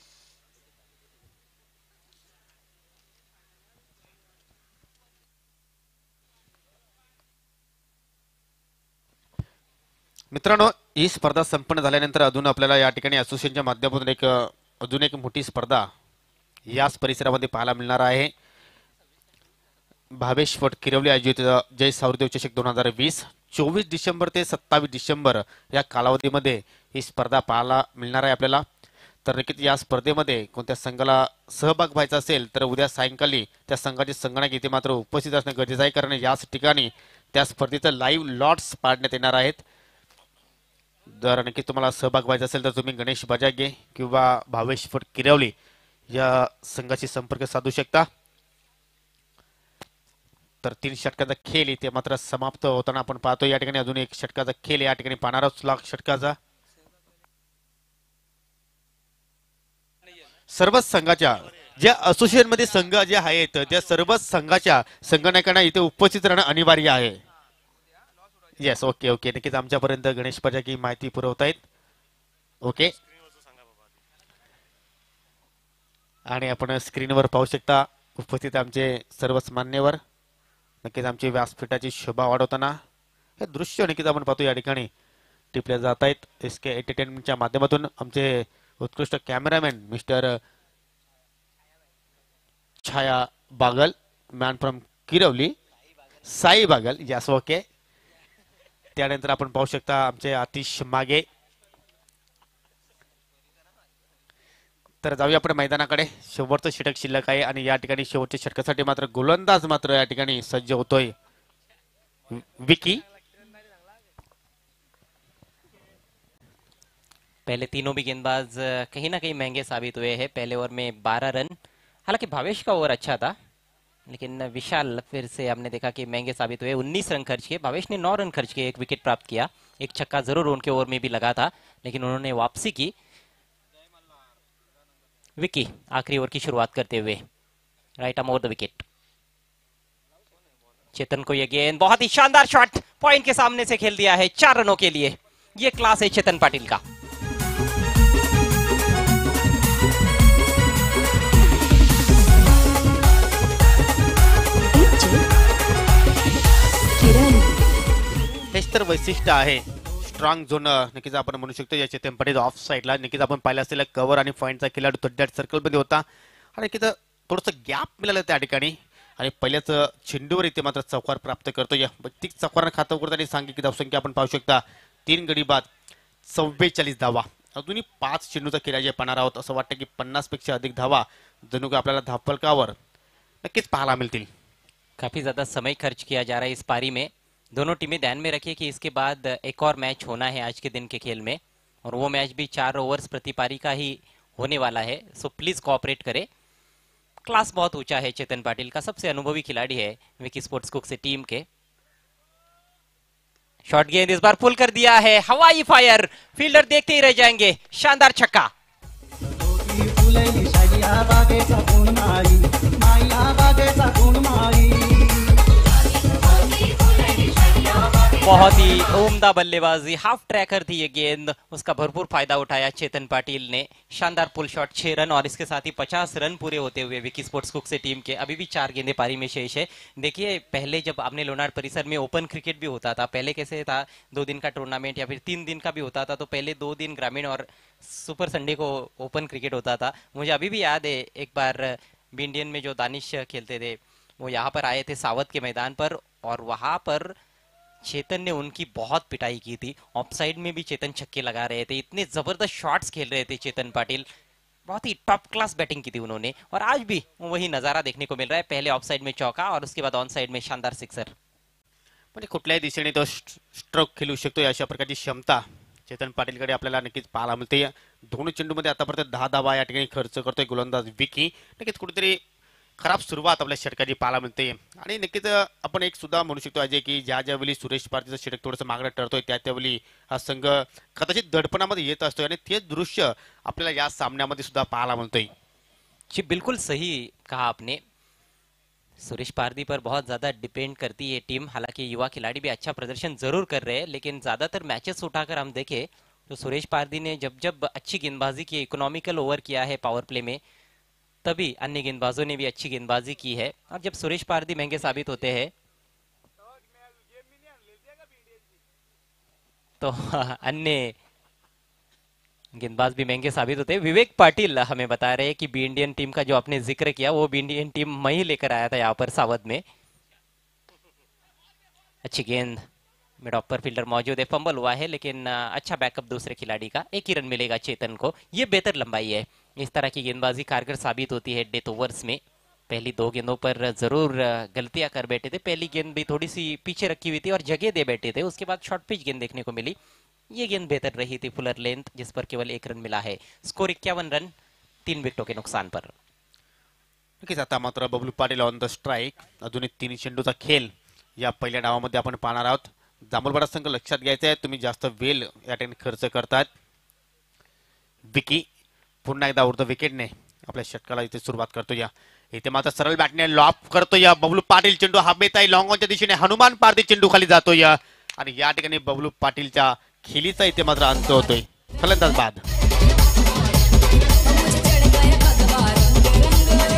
[SPEAKER 1] मित्रांनो, ही स्पर्धा संपन्न झाल्यानंतर अजून आपल्याला या ठिकाणी असोसिएशनच्या माध्यमातून अजून एक मोठी स्पर्धा याच परिसरामध्ये पाहायला मिळणार आहे. भावेश फट किरवली आयोजित जय सावरदेव चषक 2020 24 डिसेंबर ते 27 डिसेंबर या कालावधीमध्ये ही स्पर्धा पाहायला मिळणार आहे आपल्याला. तर नक्कीच या स्पर्धेमध्ये कोणत्या संघाला सहभाग व्हायचा असेल तर उद्या सायंकाळी त्या संघाचे संगणक इथे मात्र उपस्थित असणे गरजेचं आहे. कारण याच ठिकाणी त्या स्पर्धेचं लाईव्ह लॉट्स पाडण्यात येणार आहेत. जर नक्की तुम्हाला सहभाग व्हायचा असेल तर तुम्ही गणेश बजागे किंवा भावेश फट किरवली या संघाशी संपर्क साधू शकता. तर 3 षटकाचा खेळ इथे मात्र समाप्त होताना आपण पाहतो. या ठिकाणी अजून एक षटकाचा खेळ या ठिकाणी पाहणार आहोत. षटकाचा सर्वच संघाच्या ज्या असोसिएशन मध्ये संघ जे आहेत त्या सर्वच संघाच्या संगणकांना इथे उपस्थित राहणं अनिवार्य आहे. Yes, okay okay. नक्कीच आमच्यापर्यंत गणेश पजाकी माहिती पुरवतायत. ओके, आणि आपण स्क्रीनवर पाहू शकता उपस्थित आमचे सर्वच मान्यवर नक्कीच आमची व्यासपीठाची शोभा वाढवताना हे दृश्य नक्कीच आपण पाहतो या ठिकाणी टिपले जात आहेत. SK एंटरटेनमेंटच्या माध्यमातून आमचे उत्कृष्ट cameraman mister Chhaya Bagal, man from किरवली, Sai Bagal. Yes, okay. त्यानंतर आपण पाहू शकता आमचे आतिश मागे. तर जाऊया आपण मैदानाकडे. शेवटचं षटक शिल्लक आहे आणि या ठिकाणी शेवटच्या षटकासाठी मात्र गोलंदाज मात्र या ठिकाणी सज्ज होतोय विकी.
[SPEAKER 2] पहले तीनों भी गेंदबाज कहीं ना कहीं महंगे साबित हुए हैं. पहले ओवर में 12 रन, हालांकि भावेश का ओवर अच्छा था, लेकिन विशाल फिर से हमने देखा कि महंगे साबित हुए. 19 रन खर्च किए, भावेश ने 9 रन खर्च किए, 1 विकेट प्राप्त किया. एक छक्का जरूर उनके ओवर में भी लगा था, लेकिन उन्होंने वापसी की. विकी आखिरी ओवर की शुरुआत करते हुए right arm over the wicket. Chetan को यह गेंद, बहुत ही शानदार शॉट, पॉइंट के सामने से खेल दिया है 4 रनों के लिए. यह क्लास है चेतन पाटिल का.
[SPEAKER 1] हेच तर वैशिष्ट्य आहे स्ट्रॉंग झोन. नक्कीच आपण म्हणू शकतो या चेतन पाटील ऑफ साईडला नक्कीच आपण पाहिलं असेल कव्हर आणि पॉईंटचा खेळाडू थोड्या सर्कलमध्ये होता आणि नक्कीच थोडंसं गॅप मिळालं त्या ठिकाणी आणि पहिल्याच चेंडूवर इथे मात्र चौकार प्राप्त करतो. या वैयक्तिक चौकारानं खातं उघडताना सांगितली धावसंख्या आपण पाहू शकता 3 गडी बाद 44 धावा. अजूनही 5 चेंडूचा खेळाचे पाहणार आहोत. असं वाटतं की 50 पेक्षा अधिक धावा जणू की आपल्याला धावफलकावर नक्कीच पाहायला मिळतील.
[SPEAKER 2] काफी ज्यादा समय खर्च किया जा रहा है इस पारी में. दोनों टीमें ध्यान में रखिए कि इसके बाद एक और मैच होना है आज के दिन के खेल में, और वो मैच भी 4 ओवर्स प्रति पारी का ही होने वाला है। सो प्लीज कोऑपरेट करें। क्लास बहुत ऊंचा है चेतन पाटिल का, सबसे अनुभवी खिलाड़ी है विकी स्पोर्ट्स कुक से टीम के। शॉट गेंद इस बार पुल कर दिया है, हवाई फायर, फील्डर देखते ही रह जाएंगे। शानदार छक्का। बहुत ही उम्दा बल्लेबाजी, हाफ ट्रैकर थी ये गेंद, उसका भरपूर फायदा उठाया चेतन पाटिल ने। शानदार पुल शॉट, 6 रन, और इसके साथ ही 50 रन पूरे होते हुए विकी स्पोर्ट्स कुक से टीम के अभी भी 4 गेंदें पारी में शेष है। देखिए पहले जब आपने लोनार्ड परिसर में ओपन क्रिकेट भी होता था, पहले कैसे था 2 दिन का टूर्नामेंट या फिर 3 दिन का भी होता था, तो पहले 2 दिन ग्रामीण और सुपर संडे को ओपन क्रिकेट होता था। मुझे अभी भी याद है एक बार बी इंडियन में जो दानिश खेलते थे वो यहाँ पर आए थे सावत के मैदान पर, और वहां पर चेतन ने उनकी बहुत पिटाई की थी। ऑफ साइड में भी चेतन छक्के लगा रहे थे, इतने जबरदस्त शॉट्स खेल रहे थे चेतन पाटिल, बहुत ही टॉप क्लास बैटिंग की थी उन्होंने, और आज भी वही नजारा देखने को मिल रहा है। पहले ऑफ साइड में चौका और उसके बाद ऑन साइड में शानदार सिक्सर।
[SPEAKER 1] म्हणजे कुठल्याही दिशेने तो स्ट्रोक खेळू शकतो अशा प्रकारची क्षमता चेतन पाटीलकडे आपल्याला नक्कीच पाहायला मिळते। दोन्ही चेंडूमध्ये आतापर्यंत 10 धावा या ठिकाणी खर्च करतोय गोलंदाज विकी। नक्कीच कुठेतरी खराब सुरुवात आपल्या षटकाची पाहायला मिळते, आणि नक्कीच आपण एक सुद्धा म्हणू शकतो अजय की ज्यावेळी सुरेश पारधीचं षटक थोडंसं मागणं ठरतोय त्यावेळी हा संघ कदाचित दडपणामध्ये येत असतोय, आणि तेच दृश्य आपल्याला या सामन्यामध्ये सुद्धा पाहायला मिळतोय।
[SPEAKER 2] जी बिल्कुल सही कहा आपने। सुरेश पारदी पर बहुत ज्यादा डिपेंड करती है टीम, हालांकि युवा खिलाड़ी भी अच्छा प्रदर्शन जरूर कर रहे हैं, लेकिन ज्यादातर मैचेस उठाकर हम देखें तो सुरेश पारदी ने जब जब अच्छी गेंदबाजी की, इकोनॉमिकल ओवर किया है पावर प्ले में, तभी अन्य गेंदबाजों ने भी अच्छी गेंदबाजी की है। और जब सुरेश पारदी महंगे साबित होते हैं तो अन्य गेंदबाज भी महंगे साबित होते हैं। विवेक पाटिल हमें बता रहे हैं कि बी इंडियन टीम का जो आपने जिक्र किया वो बी इंडियन टीम मैं ही लेकर आया था यहाँ पर सावध में। अच्छी गेंद, मिड ऑफ पर फील्डर मौजूद है, फंबल हुआ है, लेकिन अच्छा बैकअप दूसरे खिलाड़ी का, 1 ही रन मिलेगा चेतन को। ये बेहतर लंबाई है, इस तरह की गेंदबाजी कारगर साबित होती है डेथ ओवर्स में। पहली 2 गेंदों पर जरूर गलतियां कर बैठे थे, पहली गेंद भी थोड़ी सी पीछे रखी हुई थी और जगह दे बैठे थे, उसके बाद शॉर्ट पिच गेंद देखने को मिली। ये गेंद बेहतर रही थी, फुलर लेंथ, जिस पर केवल 1 रन मिला है। स्कोर 51 रन 3 विकेटों के नुकसान पर।
[SPEAKER 1] नक्कीच आता मात्र Bablu Patil on the strike. अजूनही 3 चेंडूचा खेळ या पहिल्या डावामध्ये आपण पाहणार आहोत। जांभूळवाडा संघ लक्षात घ्यायचा आहे, तुम्ही जास्त वेळ या ठिकाणी खर्च करतात। विकी पुन्हा एकदा उर्ध विकेटने आपल्या षटकाला इथे सुरुवात करतो। या इथे मात्र सरळ बॅटने लॉप करतो या बबलू पाटील, चेंडू हवेत आहे, लॉंग ऑनच्या दिशेने हनुमान पारदी चेंडू खाली जातो या, आणि या ठिकाणी बबलू पाटीलच्या खेळीचा इथे मात्र अंत होतोय। फलंदाज बाद।
[SPEAKER 3] मुझे चढ़ गया भगवा रंग रंग।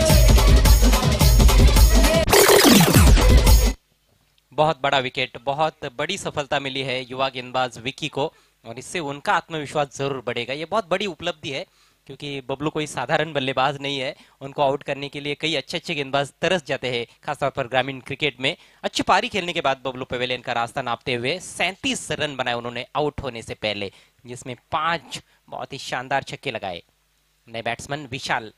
[SPEAKER 2] बहुत बड़ा विकेट, बहुत बड़ी सफलता मिली है युवा गेंदबाज विकी को, और इससे उनका आत्मविश्वास जरूर बढ़ेगा। ये बहुत बड़ी उपलब्धि है, क्योंकि बबलू कोई साधारण बल्लेबाज नहीं है। उनको आउट करने के लिए कई अच्छे अच्छे गेंदबाज तरस जाते हैं, खासतौर पर ग्रामीण क्रिकेट में। अच्छी पारी खेलने के बाद बबलू पवेलियन का रास्ता नापते हुए 37 रन बनाए उन्होंने आउट होने से पहले, जिसमें 5 बहुत ही शानदार छक्के लगाए। नए बैट्समैन विशाल,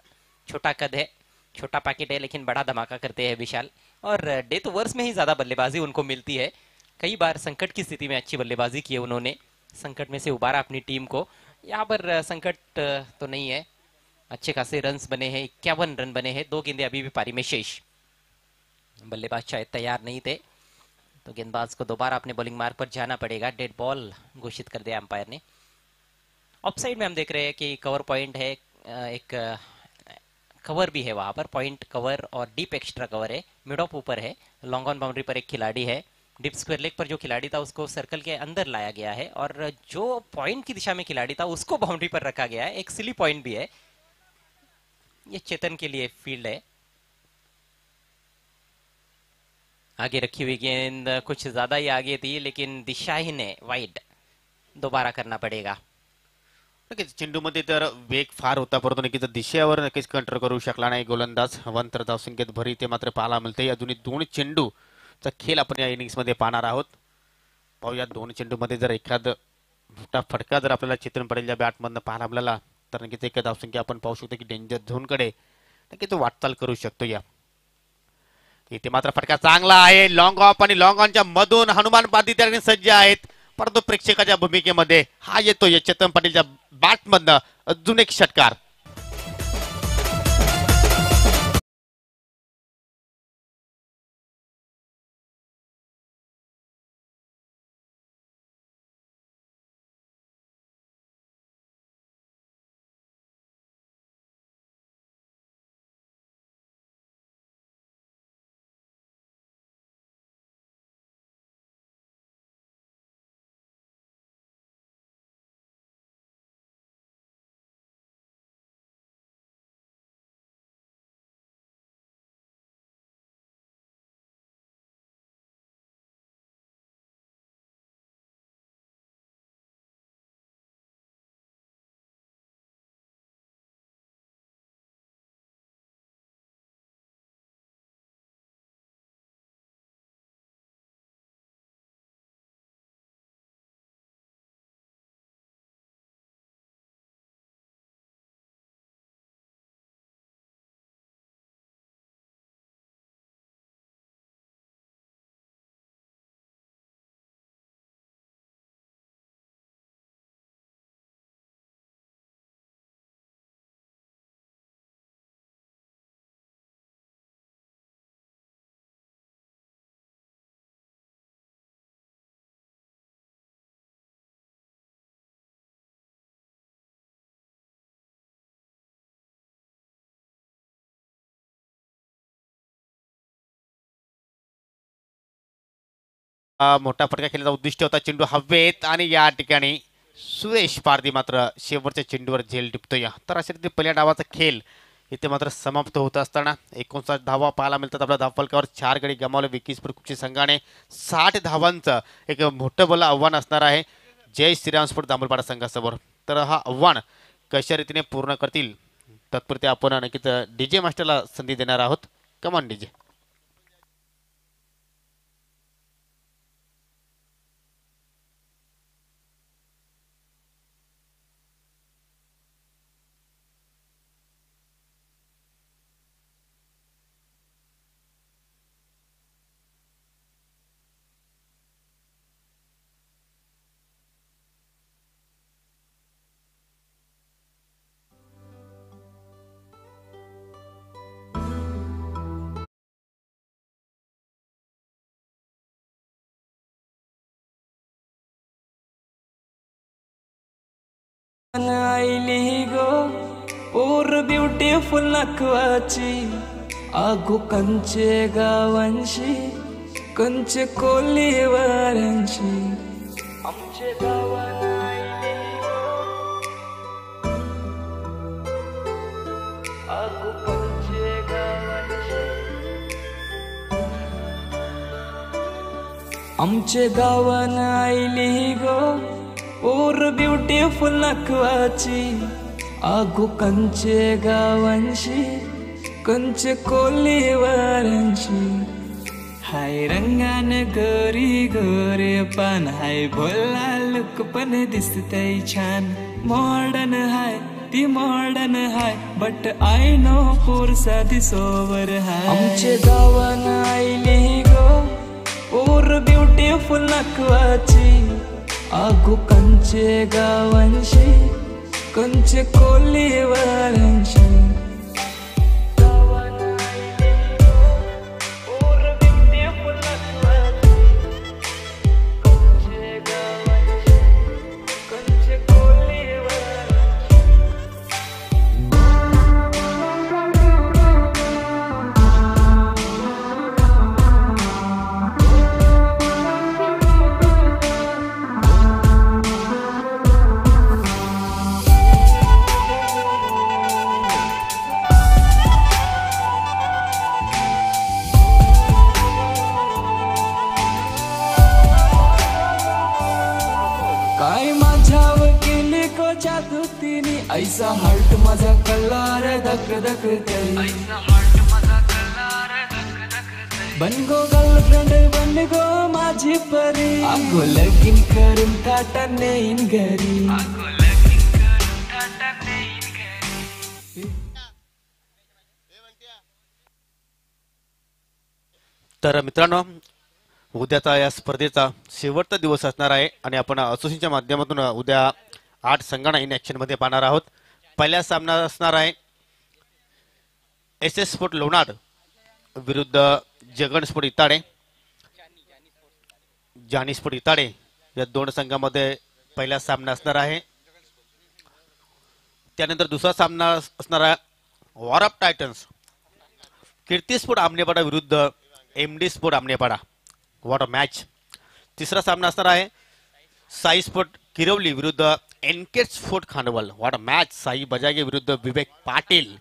[SPEAKER 2] छोटा कद है, छोटा पैकेट है, लेकिन बड़ा धमाका करते हैं विशाल, और डेथ ओवर्स में ही ज्यादा बल्लेबाजी उनको मिलती है। कई बार संकट की स्थिति में अच्छी बल्लेबाजी की है उन्होंने, संकट में से उबारा अपनी टीम को। यहाँ पर संकट तो नहीं है, अच्छे खासे रन्स बने हैं, 51 रन बने हैं, 2 गेंदें अभी भी पारी में शेष। बल्लेबाज शायद तैयार नहीं थे, तो गेंदबाज को दोबारा अपने बॉलिंग मार्ग पर जाना पड़ेगा। डेड बॉल घोषित कर दिया अंपायर ने। ऑफ साइड में हम देख रहे हैं कि कवर पॉइंट है, एक कवर भी है वहां पर, पॉइंट कवर और डीप एक्स्ट्रा कवर है, मिड ऑफ ऊपर है, लॉन्ग ऑन बाउंड्री पर एक खिलाड़ी है, डीप स्क्वायर लेग पर जो खिलाड़ी था उसको सर्कल के अंदर लाया गया है, और जो पॉइंट की दिशा में खिलाड़ी था उसको बाउंड्री पर रखा गया है। एक सिली पॉइंट भी है, ये चेतन के लिए फील्ड है। आगे रखी हुई गेंद कुछ ज्यादा ही आगे थी, लेकिन दिशाहीन है, वाइड, दोबारा करना पड़ेगा।
[SPEAKER 1] नक्कीच चेंडूमध्ये तर वेग फार होता, परंतु नक्कीच दिशेवर नक्कीच कंट्रोल करू शकला नाही गोलंदाज। अवंतर धावसंख्येत भर इथे मात्र पाहायला मिळते। अजूनही 2 चेंडूचा खेळ आपण या इनिंग्स मध्ये पाहणार आहोत। पाहूया 2 चेंडूमध्ये जर एखाद मोठा फटका जर आपल्याला चेतन पाटीलच्या बॅटमधनं पाहायला मिळाला तर नक्कीच एक धावसंख्या आपण पाहू शकतो की डेंजर झोन कडे नक्कीच तो वाटचाल करू शकतो। या इथे मात्र फटका चांगला आहे. लॉंग ऑफ आणि लॉंग ऑनच्या मधून हनुमान पारधी त्या ठिकाणी सज्ज आहेत. परंतु प्रेक्षकाच्या भूमिकेमध्ये हा येतो या चेतन पाटीलच्या बॅट मधनं अजून एक षटकार. मोठा फटका खेळण्याचा उद्दिष्ट होता. चेंडू हवेत आणि या ठिकाणी सुरेश पारधी मात्र शेवटच्या चेंडूवर झेल टिपतोय. तर अशा रीती पहिल्या डावाचा खेळ इथे मात्र समाप्त होत असताना 59 धावा पाहायला मिळतात. आपल्या धावफलकावर 4 गडी गमावले विकीसपूर कुपची संघाने. 60 धावांचं एक मोठं भलं आव्हान असणार आहे जय श्रीराम स्पोर्ट दांबुलपाडा संघासमोर. तर हा आव्हान कशा रीतीने पूर्ण करतील तत्पुरते आपण नक्कीच डीजे मास्टरला संधी देणार आहोत. कमान डीजे.
[SPEAKER 4] आईली गो पोर ब्युटिफुल नखवाची आगो कंचे गावांशी कंचे कोलीवारांशी आमचे गावान आईली गो आगो कंचे गावांशी आमचे गावान आईली गो पोर ब्युटिफुल नखवाची आगो कंचे गावांशी कंचे कोलीवारांशी हाय रंगान गोरी गोरे पान हाय भोला लुक पण दिसतय छान मॉडर्न हाय ती मॉडर्न हाय बट आय नो पोर साधी सोवर हाय आमचे गावान आईली गो पोर ब्युटिफुल नखवाची आगो कंचे गावांशी कंचे कोलीवारांशी ऐसा हार्ट माझा कल्लार धक धक करी बन गो गर्लफ्रेंड बन गो माझी परी आगो लगीन करून टाटा नेईन घरी
[SPEAKER 1] तर मित्रांनो, उद्याचा या स्पर्धेचा शेवटचा दिवस असणार आहे आणि आपण असोसिएशनच्या माध्यमातून उद्या 8 संघांना इन ऍक्शन मध्ये पाहणार आहोत. पहिला सामना असणार आहे एस एस स्पोर्ट लोणार विरुद्ध जगन स्पोर्ट इताडे. जानी स्पोर्ट इताडे या दोन संघामध्ये पहिला सामना असणार आहे. त्यानंतर दुसरा सामना असणार आहे war of titans Kirti sport Amnepada विरुद्ध MD sport Amnepada. What a match. तिसरा सामना असणार आहे साई स्पोर्ट किरवली विरुद्ध एनकेट sport Khandval. What a match. Sai Bajage विरुद्ध विवेक पाटील.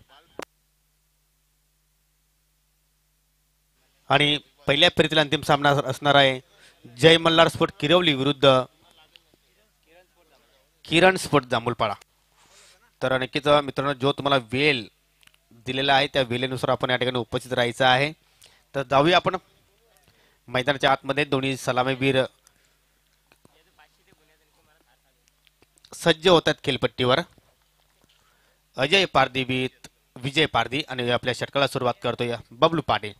[SPEAKER 1] आणि पहिल्या फेरीतील अंतिम सामना असणार आहे जय मल्हार स्पोर्ट किरवली विरुद्ध किरण स्पोर्ट जांभूलपाडा. तर नक्कीच मित्रांनो, जो तुम्हाला वेळ दिलेला आहे त्या वेळेनुसार आपण या ठिकाणी उपस्थित राहायचं आहे. तर जाऊया आपण मैदानाच्या आतमध्ये. दोन्ही सलामीवीर सज्ज होतात खेळपट्टीवर. अजय पारदी विजय पारदी आणि आपल्या षटकाला सुरुवात करतोय बबलू पाटील.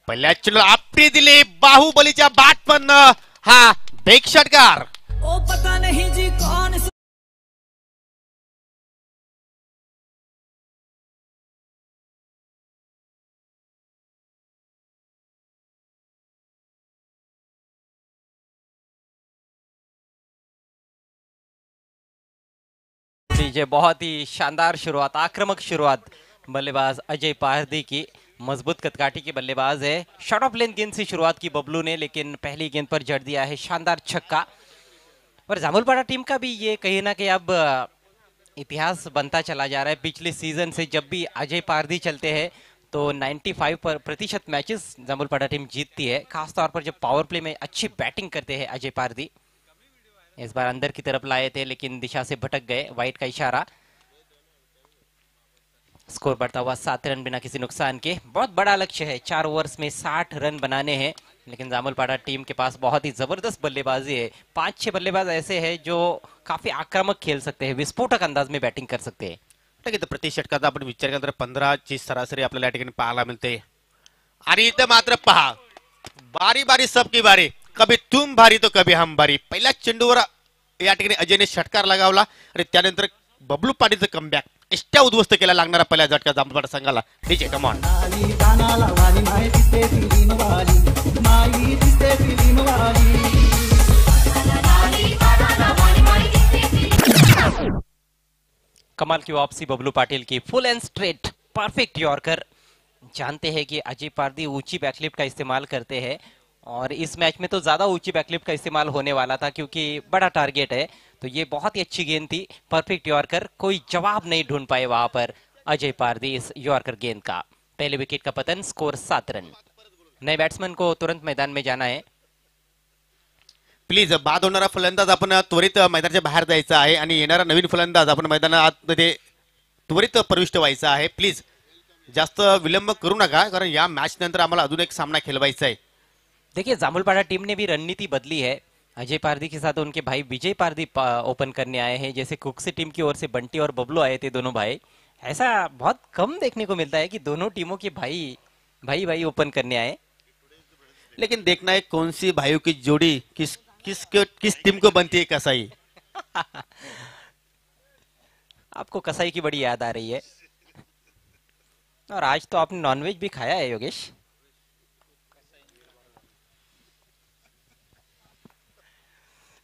[SPEAKER 1] पहिल्या चेंडूला आपटी दिली बाहुबलीच्या बॅट पण हा बेक षटकार.
[SPEAKER 4] ओ पता नहीं जी कौन
[SPEAKER 2] लीजिए, बहुत ही शानदार शुरुआत, आक्रामक शुरुआत बल्लेबाज अजय पारदी की. मजबूत कदकाठी के बल्लेबाज है. शॉर्ट ऑफ लेंथ गेंद से शुरुआत की बबलू ने, लेकिन पहली गेंद पर जड़ दिया है शानदार छक्का. और जामुलपाड़ा टीम का भी ये कहीं ना कहीं अब इतिहास बनता चला जा रहा है. पिछले सीजन से जब भी अजय पारदी चलते हैं तो 95% मैचेस जामुलपाड़ा टीम जीतती है. खासतौर पर जब पावर प्ले में अच्छी बैटिंग करते हैं अजय पारदी. इस बार अंदर की तरफ लाए थे लेकिन दिशा से भटक गए. वाइट का इशारा. स्कोर बढ़ता हुआ 7 रन बिना किसी नुकसान के. बहुत बड़ा लक्ष्य है, 4 ओवर्स में 60 रन बनाने हैं. लेकिन जामुलपाड़ा टीम के पास बहुत ही जबरदस्त बल्लेबाजी है. 5-6 बल्लेबाज ऐसे हैं जो काफी आक्रामक खेल सकते हैं, विस्फोटक अंदाज में बैटिंग कर सकते हैं.
[SPEAKER 1] ठीक आहे. तर प्रति षटकाचा आपण विचार केला तर 15ची सरासरी आपल्याला या ठिकाणी पाहायला मिळते. आणि इथं मात्र पहा, बारी बारी सबकी बारी, कभी तुम भारी तो कभी हम भारी. पहिल्या चेंडूवर या ठिकाणी अजयने षटकार लगावला आणि त्यानंतर बबलू पाटीलचं कमबॅक इष्ट्या उद्ध्वस्त केला लागणारा पहिल्या झटका जांभूलपाडा संघाला. DJ come on.
[SPEAKER 2] कमाल की वापसी बबलू पाटिल की. Full and straight perfect yorker. जानते हैं कि अजय पारदी ऊंची बैकलिफ्ट का इस्तेमाल करते हैं और इस मैच में तो ज्यादा ऊंची बैकलिफ्ट का इस्तेमाल होने वाला था क्योंकि बड़ा टारगेट है. तो ये बहुत ही अच्छी गेंद थी. Perfect yorker. कोई जवाब नहीं ढूंढ पाए वहां पर अजय पारदी इस यॉर्कर गेंद का. पहले विकेट का पतन. Score 7 run. नए बैट्समैन को तुरंत मैदान में जाना है.
[SPEAKER 1] प्लीज बाद होणारा फलंदाज आपण त्वरित मैदानाच्या बाहेर जायचं आहे आणि येणारा नवीन फलंदाज आपण मैदानामध्ये त्वरित प्रविष्ट व्हायचा आहे. प्लीज जास्त विलंब करू नका, कारण या मॅच नंतर आम्हाला अजून एक सामना खेळवायचा आहे.
[SPEAKER 2] देखिए, जामुलपाड़ा टीम ने भी रणनीति बदली है. अजय पारदी के साथ उनके भाई विजय पारदी ओपन करने आए हैं. जैसे कुक्सी टीम की ओर से बंटी और बबलू आए थे, दोनों भाई. ऐसा बहुत कम देखने को मिलता है कि दोनों टीमों के भाई ओपन करने आए.
[SPEAKER 1] लेकिन देखना है कौन सी भाइयों की जोड़ी किस टीम को बनती है. कसाई.
[SPEAKER 2] आपको कसाई की बड़ी याद आ रही है. और आज तो आपने नॉनवेज भी खाया है योगेश.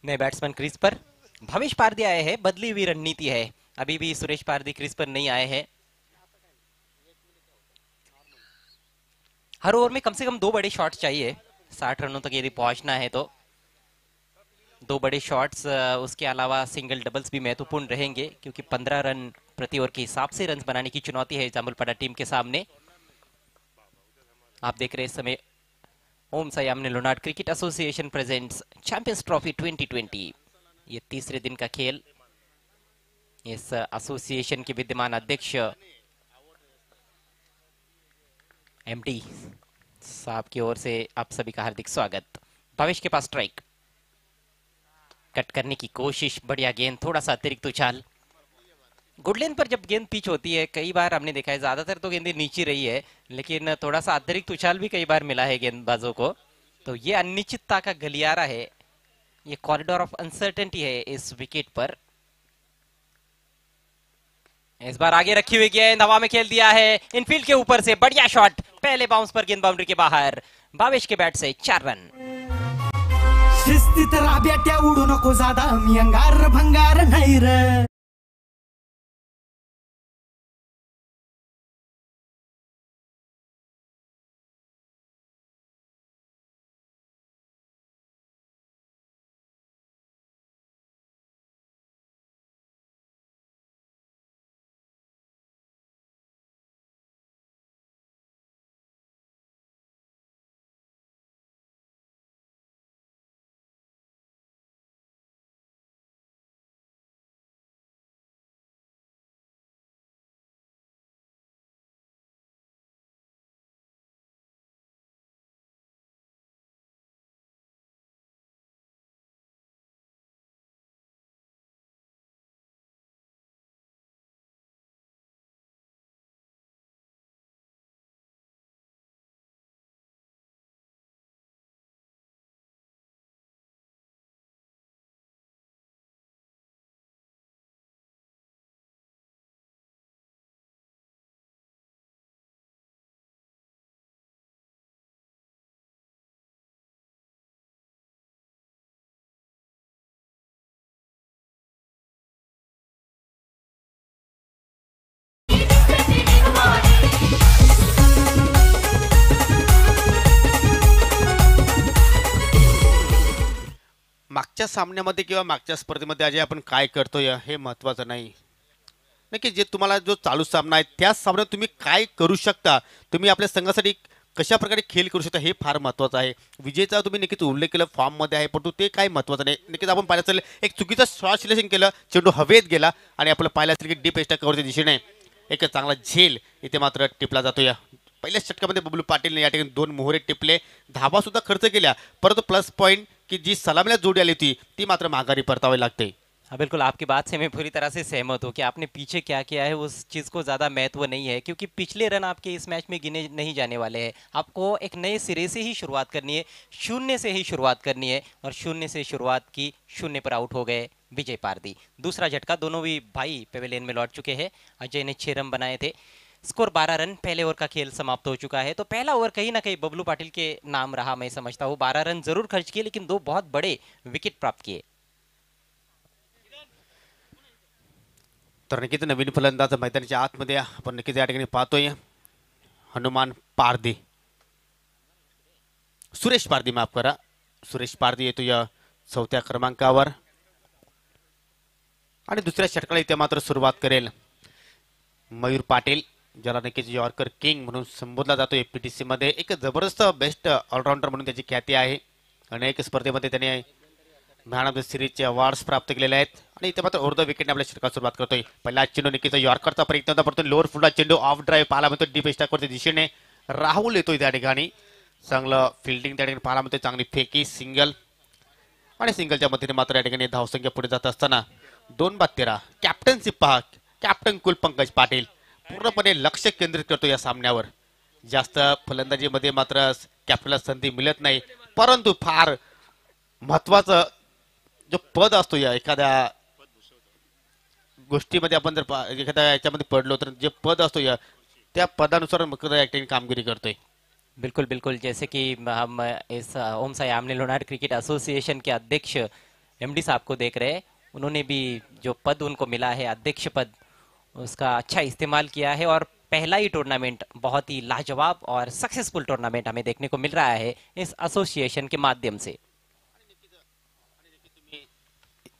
[SPEAKER 2] नए बैट्समैन क्रीज पर. भवेश पारदी आए हैं. बदली हुई रणनीति है. अभी भी सुरेश पारदी क्रीज पर नहीं आए हैं. हर ओवर में कम से कम 2 बड़े शॉट्स चाहिए 60 रनों तक यदि पहुंचना है तो. 2 बड़े शॉट्स, उसके अलावा सिंगल डबल्स भी महत्वपूर्ण रहेंगे क्योंकि 15 रन प्रति ओवर के हिसाब से रन बनाने की चुनौती है जामुलपाड़ा टीम के सामने. आप देख रहे इस समय ओम सायामने लोनार्ड cricket association presents champions trophy 2020. ये तीसरे दिन का खेल. इस एसोसिएशन के विद्यमान अध्यक्ष एमडी साहब की ओर से आप सभी का हार्दिक स्वागत. भवेश के पास स्ट्राइक. कट करने की कोशिश. बढ़िया गेंद. थोड़ा सा अतिरिक्त उछाल. गुडलेन पर जब गेंद पिच होती है कई बार हमने देखा है, ज्यादातर तो गेंदें नीचे रही है, लेकिन थोड़ा सा अतिरिक्त उछाल भी कई बार मिला है गेंदबाजों को। तो ये अनिश्चितता का गलियारा है, ये कॉरिडोर ऑफ अनसर्टेनिटी है इस विकेट पर। इस बार आगे रखी हुई गेंद हवा में खेल दिया है, इनफील्ड के ऊपर से बढ़िया शॉट, पहले बाउंस पर गेंद बाउंड्री के बाहर। भावेश के बैट से 4 रन।
[SPEAKER 4] शिस्तीत राब्याट्या उडू नको जादा, मी अंगार भंगार नाही र.
[SPEAKER 1] मागच्या सामन्यामध्ये किंवा मागच्या स्पर्धेमध्ये अजय आपण काय करतोय हे महत्वाचं नाही, नक्की जे तुम्हाला जो चालू सामना आहे त्याच सामन्यात तुम्ही काय करू शकता, तुम्ही आपल्या संघासाठी कशा प्रकारे खेळ करू शकता हे फार महत्वाचं आहे. विजयचा तुम्ही नक्कीच उल्लेख केला फॉर्ममध्ये आहे, परंतु ते काय महत्वाचं नाही. नक्कीच आपण पाहिलं असेल एक चुकीचं शॉट सिलेक्शन केलं, चेंडू हवेत गेला आणि आपलं पाहिलं असेल की डीप एस्टा कव्हरच्या दिशेने एक चांगला झेल इथे मात्र टिपला जातोय. पहिल्या षटकामध्ये बबलू पाटीलने या ठिकाणी 2 मोहरे टिपले, धाबा सुद्धा खर्च केल्या, परंतु प्लस पॉईंट की जी सलामीला जोडी आली होती ती मात्र माघारी परतावी लागते.
[SPEAKER 2] हाँ बिल्कुल, आपकी बात से मैं पूरी तरह से सहमत हूँ कि आपने पीछे क्या किया है उस चीज़ को ज़्यादा महत्व नहीं है, क्योंकि पिछले रन आपके इस मैच में गिने नहीं जाने वाले हैं। आपको एक नए सिरे से ही शुरुआत करनी है, शून्य से ही शुरुआत करनी है, और शून्य से शुरुआत की, शून्य पर आउट हो गए विजय पारदी। दूसरा झटका, दोनों भी भाई पेवेलियन में लौट चुके हैं। अजय ने 6 रन बनाए थे, स्कोर 12 रन, पहले ओवर का खेल समाप्त हो चुका है। तो पहला ओवर कहीं ना कहीं बबलू पाटिल के नाम रहा, मैं समझता हूँ। 12 रन जरूर खर्च किए, लेकिन 2 बहुत बड़े विकेट प्राप्त किए।
[SPEAKER 1] तर नक्कीच नवीन फलंदाज मैदानाच्या आतमध्ये आपण नक्कीच या ठिकाणी पाहतोय. हनुमान पारदी, सुरेश पारदी, माफ करा, सुरेश पारदी येतो या 4थ्या क्रमांकावर आणि दुसऱ्या षटकाला इथे मात्र सुरुवात करेल मयूर पाटील, ज्याला नक्कीच यॉर्कर किंग म्हणून संबोधला जातो. एपीटीसी मध्ये एक जबरदस्त बेस्ट ऑलराऊंडर म्हणून त्याची ख्याती आहे. अनेक स्पर्धेमध्ये त्याने मॅन ऑफ द सिरीजचे अवॉर्ड्स प्राप्त केलेले आहेत आणि इथे मात्र अर्ध विकेटने आपल्या षटकात सुरुवात करतोय. पहिला चेंडू नक्कीच यॉर्करचा प्रयत्न होता, परंतु लोअर फुलला चेंडू ऑफ ड्राईव्ह पाहायला मिळतो डीप एस्टाकवरच्या दिशेने. राहुल येतोय त्या ठिकाणी, चांगलं फिल्डिंग त्या ठिकाणी पाहायला मिळतोय, चांगली फेकी, सिंगल आणि सिंगलच्या मदतीने मात्र या ठिकाणी धावसंख्या पुढे जात असताना 2 बाद 13. कॅप्टनशिप पहा, कॅप्टन कुल पंकज पाटील पूर्णपणे लक्ष केंद्रित करतो या सामन्यावर. जास्त फलंदाजीमध्ये मात्र कॅप्टनला संधी मिळत नाही, परंतु फार महत्वाचं जो पद असतो या एखाद्या गोष्टीमध्ये आपण जर एखाद्या याच्यामध्ये पडलो तर जे पद असतो या त्या पदानुसार कामगिरी करतोय.
[SPEAKER 2] बिल्कुल बिल्कुल, जैसे कि हम इस ओम साई आमने लोनार क्रिकेट एसोसिएशन के अध्यक्ष एमडी साहब को देख रहे हैं, उन्होंने भी जो पद उनको मिला है अध्यक्ष पद, उसका अच्छा इस्तेमाल किया है और पहला ही टूर्नामेंट बहुत ही लाजवाब और सक्सेसफुल टूर्नामेंट हमें देखने को मिल रहा है इस एसोसिएशन के माध्यम से.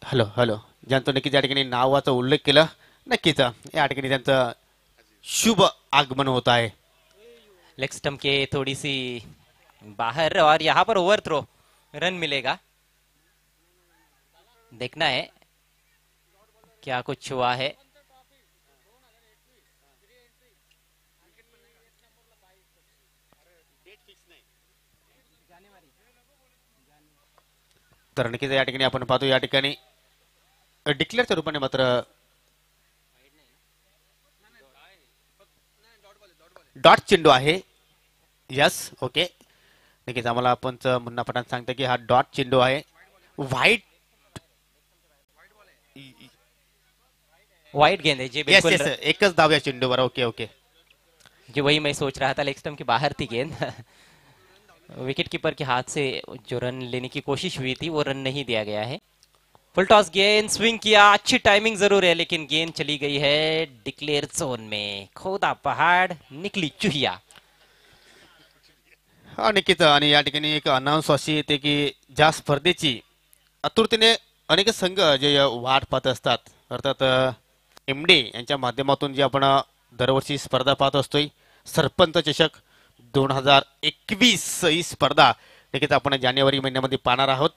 [SPEAKER 1] हॅलो हॅलो, ज्यांचं नक्कीच या ठिकाणी नावाचा उल्लेख केला, नक्कीच या ठिकाणी त्यांचं शुभ आगमन होत आहे.
[SPEAKER 2] लेग स्टंप के थोड़ी सी बाहर और यहाँ पर ओवर थ्रो, रन मिलेगा, देखना है क्या कुछ हुआ है.
[SPEAKER 1] तर नक्कीच या ठिकाणी आपण पाहतो या ठिकाणी डिक्लेअरच्या रूपाने मात्र डॉट चेंडू आहे. Yes, okay. नक्कीच आम्हाला आपण मुन्ना पठाण सांगतं की हा डॉट चेंडू आहे. व्हाईट.
[SPEAKER 2] वाइड गेंद है जी,
[SPEAKER 1] यस
[SPEAKER 2] बिल्कुल।
[SPEAKER 1] यस, एकच धाव या चेंडूवर. Okay okay.
[SPEAKER 2] जी वही मैं सोच रहा था, लेग स्टंप की बाहर थी गेंद। विकेट कीपर के हाथ से जो रन लेने की कोशिश हुई थी वो रन नहीं दिया गया है। फुल टॉस गेंद, स्विंग किया, अच्छी टाइमिंग जरूर है, लेकिन गेंद चली गई है डिक्लेयर जोन में। खोदा पहाड़, निकली चुहिया।
[SPEAKER 1] हा नक्कीच. आणि या ठिकाणी एक अनाउन्स अशी येते की ज्या स्पर्धेची आतुरतेने अनेक संघ जे वाट पाहत असतात, अर्थात एमडी यांच्या माध्यमातून जी आपण दरवर्षी स्पर्धा पाहत असतोय, सरपंच चषक 2021 ही स्पर्धा नक्कीच आपण जानेवारी महिन्यामध्ये पाहणार आहोत.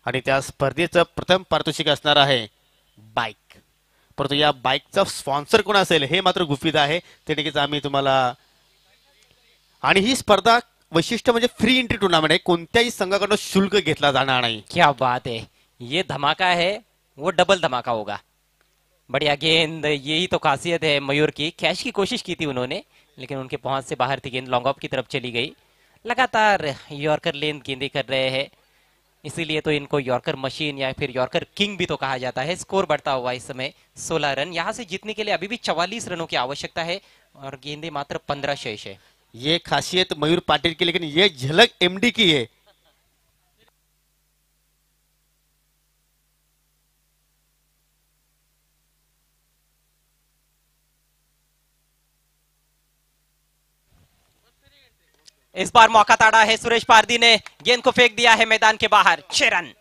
[SPEAKER 1] आणि त्या स्पर्धेचं प्रथम पारितोषिक असणार आहे बाईक. परंतु या बाईकचा स्पॉन्सर कोण असेल हे मात्र गुपित आहे, ते नक्कीच आम्ही तुम्हाला. आणि ही स्पर्धा वैशिष्ट्य म्हणजे फ्री एंट्री टुर्नामेंट आहे, कोणत्याही संघाकडून शुल्क घेतला जाणार नाही.
[SPEAKER 2] क्या बात है, ये धमाका है वो डबल धमाका होगा। बढ़िया गेंद, यही तो खासियत है मयूर की। कैच की कोशिश की थी उन्होंने, लेकिन उनके पहुंच से बाहर थी गेंद, लॉन्ग ऑफ की तरफ चली गई। लगातार यॉर्कर लेंथ गेंदें कर रहे हैं, इसीलिए तो इनको यॉर्कर मशीन या फिर यॉर्कर किंग भी तो कहा जाता है। स्कोर बढ़ता हुआ इस समय 16 रन। यहां से जीतने के लिए अभी भी 44 रनों की आवश्यकता है और गेंदें मात्र 15 शेष है।
[SPEAKER 1] ये खासियत मयूर पाटिल की, लेकिन ये झलक एमडी की है।
[SPEAKER 2] इस बार मौका ताड़ा है सुरेश पारदी ने, गेंद को फेंक दिया है मैदान के बाहर। 6 रन।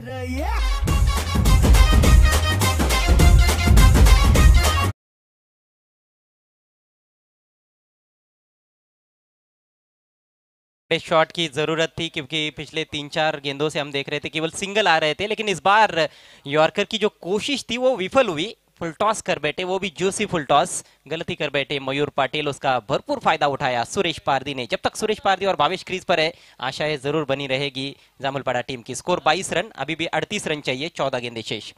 [SPEAKER 2] शॉट की जरूरत थी, क्योंकि पिछले 3-4 गेंदों से हम देख रहे थे केवल सिंगल आ रहे थे, लेकिन इस बार यॉर्कर की जो कोशिश थी वो विफल हुई। फुल टॉस कर बैठे, वो भी जूसी फुल टॉस, गलती कर बैठे मयूर पाटिल। उसका भरपूर फायदा उठाया सुरेश पारदी ने। जब तक सुरेश पारदी और भावेश क्रीज पर है, आशाएं जरूर बनी रहेगी जामुलपाड़ा टीम की। स्कोर 22 रन, अभी भी 38 रन चाहिए, 14 गेंदे शेष।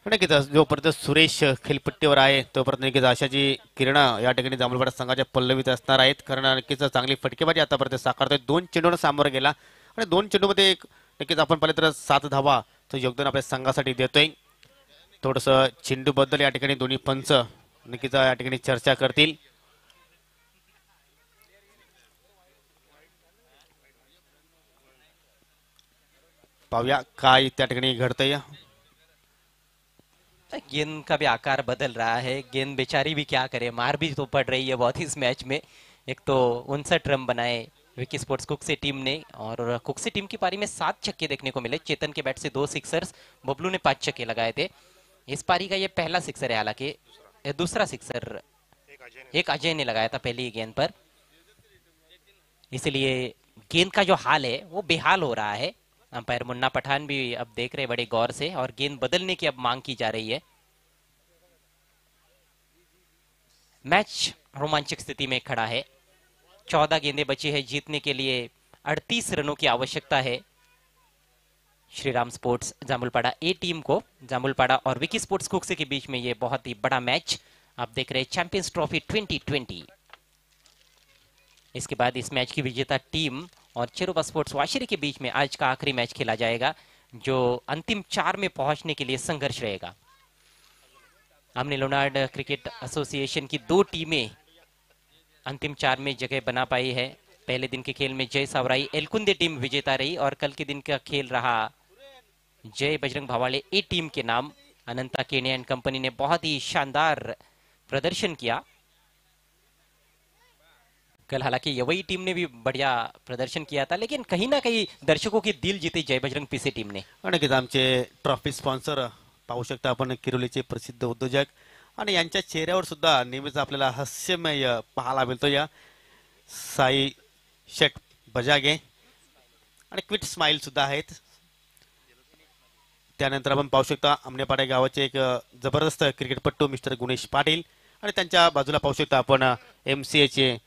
[SPEAKER 1] नक्कीच जोपर्यंत सुरेश खेळपट्टीवर आहे तोपर्यंत नक्कीच आशाची किरण या ठिकाणी जांभूळपाडा संघाच्या पल्लवीत असणार आहेत, कारण नक्कीच चांगली फटकेबाजी आतापर्यंत साकारतोय। 2 चेंडूंना सामोरं गेला आणि 2 चेंडूमध्ये नक्कीच आपण पाहिलं तर 7 धावा योगदान आपल्या संघासाठी देतोय। थोडस चेंडू बद्दल या ठिकाणी दोन्ही पंच नक्कीच या ठिकाणी चर्चा करतील। पाहूया काय त्या ठिकाणी घडतंय।
[SPEAKER 2] गेंद का भी आकार बदल रहा है, गेंद बेचारी भी क्या करे, मार भी तो पड़ रही है बहुत इस मैच में। एक तो 59 रन बनाए विकी स्पोर्ट्स कुक्से टीम ने, और कुक्से टीम की पारी में 7 छक्के देखने को मिले। चेतन के बैट से 2 सिक्सर्स, बबलू ने 5 छक्के लगाए थे। इस पारी का ये पहला सिक्सर है, हालांकि दूसरा सिक्सर एक अजय ने लगाया था पहली ही गेंद पर, इसलिए गेंद का जो हाल है वो बेहाल हो रहा है। अंपायर मुन्ना पठान भी अब देख रहे बड़े गौर से, और गेंद बदलने की अब मांग की जा रही है। मैच रोमांचक स्थिति में खड़ा है, 14 गेंदें बची है जीतने के लिए, 38 रनों की आवश्यकता है श्रीराम स्पोर्ट्स जामुलपाड़ा ए टीम को। जामुलपाड़ा और विकी स्पोर्ट्स कुक्से के बीच में ये बहुत ही बड़ा मैच आप देख रहे हैं, चैंपियंस ट्रॉफी 2020। इसके बाद इस मैच की विजेता टीम और चेरुबा स्पोर्ट्स वाशिरी के बीच में आज का आखिरी मैच खेला जाएगा, जो अंतिम 4 में पहुंचने के लिए संघर्ष रहेगा। हमने लोनार्ड क्रिकेट एसोसिएशन की 2 टीमें अंतिम 4 में जगह बना पाई है। पहले दिन के खेल में जय सावराई एलकुंदे टीम विजेता रही, और कल के दिन का खेल रहा जय बजरंग भवाले ए टीम के नाम। अनंता केनिया एंड कंपनी ने बहुत ही शानदार प्रदर्शन किया कल। हालांकि यवई टीम ने भी बढ़िया प्रदर्शन किया था, लेकिन कहीं ना कहीं दर्शकों की दिल जीती जय बजरंग पीसी टीम ने।
[SPEAKER 1] नक्कीच आमचे ट्रॉफी स्पॉन्सर पाहू शकता आपण, किरोलीचे प्रसिद्ध उद्योजक, आणि यांच्या चेहऱ्यावर सुद्धा नेहमीच आपल्याला हास्यमय पाहायला मिळतो या साई शेट बजागे, आणि क्विट स्माइल सुद्धा आहेत। त्यानंतर आपण पाहू शकता आमनेपाडा गावाचे एक जबरदस्त क्रिकेटपट्टू मिस्टर गुणेश पाटील, आणि त्यांच्या बाजूला पाहू शकता आपण MCA चे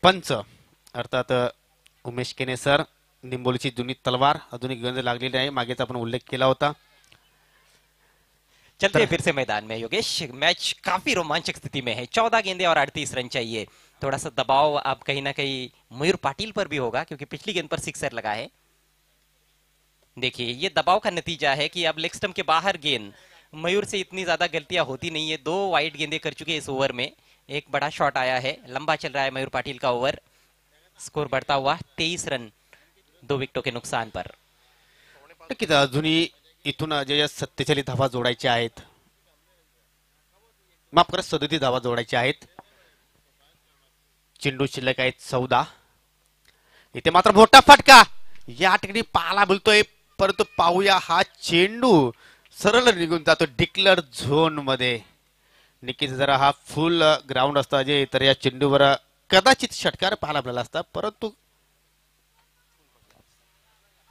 [SPEAKER 1] पंच अर्थात उमेश केने सर। निंबोलीची जुनी तलवार अजूनही गंज लागलेली आहे, मागेच आपण उल्लेख केला होता।
[SPEAKER 2] चलते हैं फिर से मैदान में योगेश। मैच काफी रोमांचक स्थिति में है, 14 गेंदें और 38 रन चाहिए। थोड़ा सा दबाव अब कहीं ना कहीं मयूर पाटिल पर भी होगा क्योंकि पिछली गेंद पर सिक्सर लगा है। देखिए ये दबाव का नतीजा है कि अब लेग स्टंप के बाहर गेंद, मयूर से इतनी ज्यादा गलतियां होती नहीं है। 2 वाइड गेंदें कर चुके हैं इस ओवर में, एक बड़ा शॉट आया है, लंबा चल रहा है मयूर पाटिल का ओवर। स्कोर बढ़ता हुआ 23 रन 2 विकेटों के नुकसान पर।
[SPEAKER 1] नक्कीच अजूनही इथून अजय 47 धावा जोडायच्या आहेत, माफ करा 37 धावा जोडायच्या आहेत। चेंडू शिल्लक आहेत 14। इथे मात्र मोठा फटका या ठिकाणी पाहायला मिळतोय, परंतु पाहूया हा चेंडू सरळ निघून जातो डिक्लेअर झोन मध्ये। नक्कीच जरा हा फुल ग्राउंड असता अजय तर या चेंडूवर कदाचित षटकार पाहायला मिळाला असता, परंतु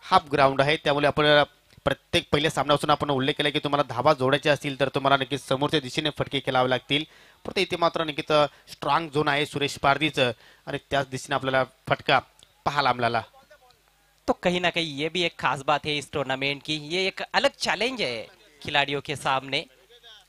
[SPEAKER 1] हाफ ग्राउंड आहे त्यामुळे आपण प्रत्येक पहिल्या सामन्यापासून आपण उल्लेख केला की तुम्हाला धावा जोडायच्या असतील तर तुम्हाला नक्कीच समोरच्या दिशेने फटके खेळावे लागतील, परंतु इथे मात्र नक्कीच स्ट्रॉंग झोन आहे सुरेश पारदीचं आणि त्याच दिशेने आपल्याला फटका पाहायला मिळाला।
[SPEAKER 2] तो कहीं ना कहीं ये भी एक खास बात है इस टूर्नामेंट की, ये एक अलग चैलेंज है खिलाड़ियों के सामने,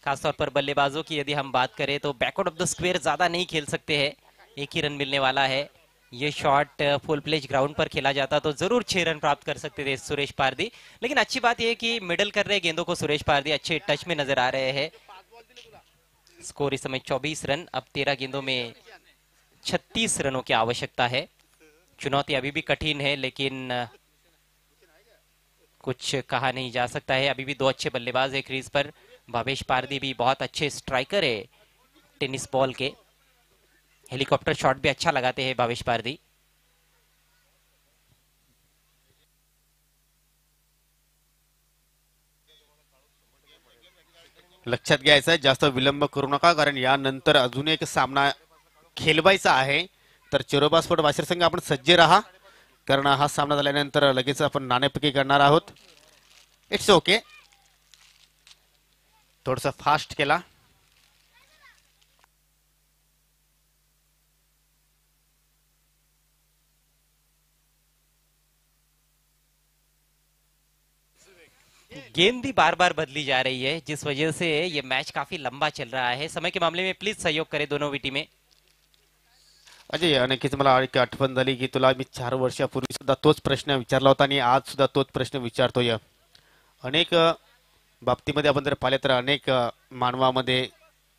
[SPEAKER 2] खासतौर पर बल्लेबाजों की यदि हम बात करें तो बैकवर्ड ऑफ द स्क्वायर ज्यादा नहीं खेल सकते हैं, एक ही रन मिलने वाला है। ये शॉट फुल प्लेज ग्राउंड पर खेला जाता तो जरूर 6 रन प्राप्त कर सकते थे सुरेश पारदी, लेकिन अच्छी बात यह है कि मिडल कर रहे गेंदों को सुरेश पारदी अच्छे टच में नजर आ रहे हैं। स्कोर इस समय 24 रन, अब 13 गेंदों में 36 रनों की आवश्यकता है। चुनौती अभी भी कठिन है लेकिन कुछ कहा नहीं जा सकता है, अभी भी 2 अच्छे बल्लेबाज है क्रीज पर। भावेश पारदी भी बहुत अच्छे स्ट्राइकर है टेनिस बॉल के, हेलीकॉप्टर शॉट भी अच्छा लगाते हैं भावेश पारदी।
[SPEAKER 1] लक्षात घ्यायचं आहे जास्त विलंब करू नका, कारण यानंतर अजून एक सामना खेळवायचा आहे। तर चिरोबा स्पोर्ट वाशिर संघ आपण सज्ज राहा, कारण हा सामना झाल्यानंतर लगेच आपण नाणेफेकी करणार आहोत। इट्स ओके, थोडंसं फास्ट केला।
[SPEAKER 2] गेंद भी बार बार बदली जा रही है जिस वजह से ये मैच काफी लंबा चल रहा है। समय के मामले में प्लीज सहयोग करें दोनों भी टीमें।
[SPEAKER 1] अजय नक्कीच मला एक आठवण झाली की तुला मी 4 वर्षापूर्वी सुद्धा तोच प्रश्न विचारला होता आणि आज सुद्धा तोच प्रश्न विचारतोय। अनेक बाबतीमध्ये आपण जर पाहिले तर अनेक मानवामध्ये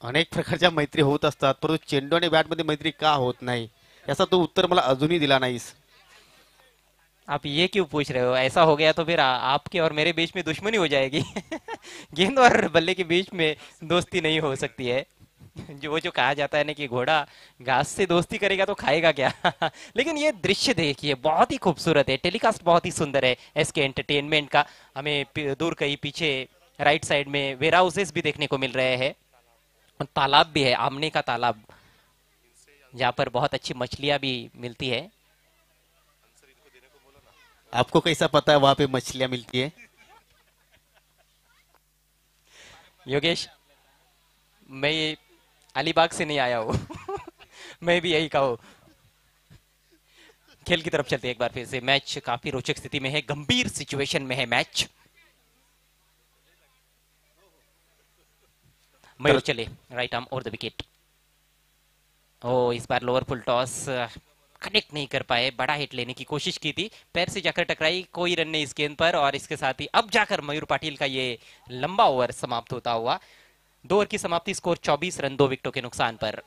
[SPEAKER 1] अनेक प्रकारच्या मैत्री होत असतात, परंतु चेंडू आणि बॅट मध्ये मैत्री का होत नाही याचा तू उत्तर मला अजूनही दिला नाहीस।
[SPEAKER 2] आप ये क्यों पूछ रहे हो? ऐसा हो गया तो फिर आपके और मेरे बीच में दुश्मनी हो जाएगी। गेंद और बल्ले के बीच में दोस्ती नहीं हो सकती है। जो कहा जाता है ना कि घोड़ा घास से दोस्ती करेगा तो खाएगा क्या। लेकिन ये दृश्य देखिए बहुत ही खूबसूरत है, टेलीकास्ट बहुत ही सुंदर है एसके एंटरटेनमेंट का। हमें दूर कहीं पीछे राइट साइड में वेयर हाउसेस भी देखने को मिल रहे हैं, तालाब भी है, आमने का तालाब, जहाँ पर बहुत अच्छी मछलियां भी मिलती है।
[SPEAKER 1] आपको कैसा पता है वहां पे मछलियां मिलती है?
[SPEAKER 2] योगेश, मैं अलीबाग से नहीं आया हूँ। मैं भी यही कहूँ। खेल की तरफ चलते एक बार फिर से। मैच काफी रोचक स्थिति में है, गंभीर सिचुएशन में है मैच। मयूर चले राइट आर्म और द विकेट। ओ इस बार लोअर फुल टॉस कनेक्ट नहीं कर पाए, बड़ा हिट लेने की कोशिश की थी, पैर से जाकर टकराई, कोई रन नहीं इस गेंद पर। और इसके साथ ही अब जाकर मयूर पाटिल का ये लंबा ओवर समाप्त होता हुआ। 2 ओवर की समाप्ति, स्कोर 24 रन 2 विकेटों के नुकसान पर।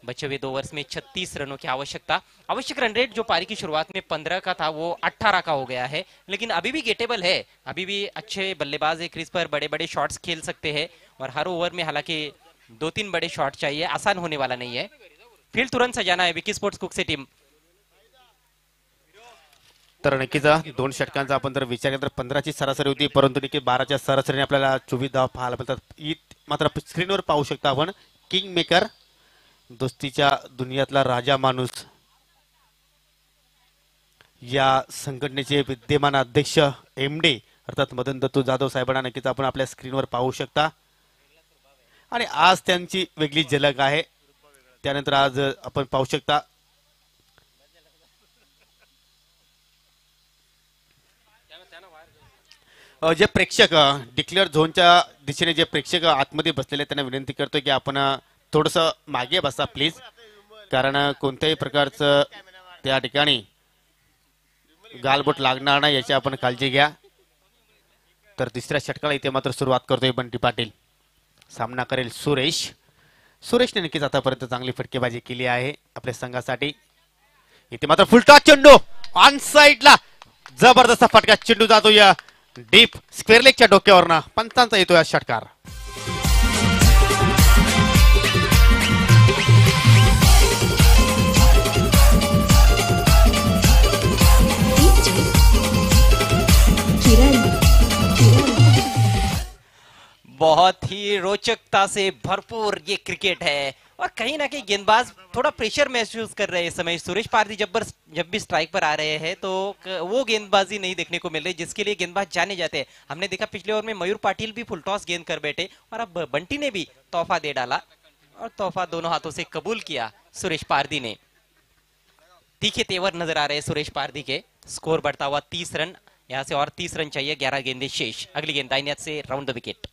[SPEAKER 2] बचे हुए 2 ओवर्स में 36 रनों की आवश्यकता। आवश्यक रन रेट जो पारी की शुरुआत में 15 का था वो 18 का हो गया है, लेकिन अभी भी गेटेबल है, अभी भी अच्छे बल्लेबाज है क्रीज पर, बड़े बड़े शॉट्स खेल सकते हैं। और हर ओवर में हालांकि 2-3 बड़े शॉट चाहिए, आसान होने वाला नहीं है। फील्ड तुरंत सजाना है विकी स्पोर्ट्स कुक से टीम।
[SPEAKER 1] तर नक्कीच 2 षटकांचा आपण जर विचार केला तर 15ची सरासरी होती, परंतु नक्की 12च्या सरासरीने आपल्याला 24 धावा पाहायला मिळतात। मात्र स्क्रीनवर पाहू शकता आपण किंग मेकर, दोस्तीच्या दुनियातला राजा माणूस, या संघटनेचे विद्यमान अध्यक्ष एमडी अर्थात मदन दत्तू जाधव साहेबांना नक्कीच आपण आपल्या स्क्रीनवर पाहू शकता। आणि आज त्यांची वेगळी झलक आहे। त्यानंतर आज आपण पाहू शकता जे प्रेक्षक डिक्लेअर झोनच्या दिशेने जे प्रेक्षक आतमध्ये बसलेले आहेत, त्यांना विनंती करतो की आपण थोडस मागे बसा प्लीज, कारण कोणत्याही प्रकारचं त्या ठिकाणी गालबोट लागणार नाही याची आपण काळजी घ्या. तर तिसऱ्या षटकाला इथे मात्र सुरुवात करतोय बंटी पाटील. सामना करेल सुरेश. सुरेशने नक्कीच आतापर्यंत चांगली फटकेबाजी केली आहे आपल्या संघासाठी. इथे मात्र फुलटॉस चेंडू ऑन साइडला, जबरदस्त फटका, चेंडू जातो या डीप स्क्वेअर लेगच्या डोक्यावरनं. पंचांचा येतो या षटकार.
[SPEAKER 2] बहुत ही रोचकता से भरपूर ये क्रिकेट है और कहीं ना कहीं गेंदबाज थोड़ा प्रेशर महसूस कर रहे हैं इस समय. सुरेश पारदी जब भी स्ट्राइक पर आ रहे हैं तो वो गेंदबाजी नहीं देखने को मिल रही जिसके लिए गेंदबाज जाने जाते हैं. हमने देखा पिछले ओवर में मयूर पाटिल भी फुल टॉस गेंद कर बैठे और अब बंटी ने भी तोहफा दे डाला और तोहफा दोनों हाथों से कबूल किया सुरेश पारदी ने. तीखे तेवर नजर आ रहे हैं सुरेश पारदी के. स्कोर बढ़ता हुआ 30 रन, यहाँ से और 30 रन चाहिए, 11 गेंदें शेष. अगली गेंद दाहिने हाथ से राउंड द विकेट.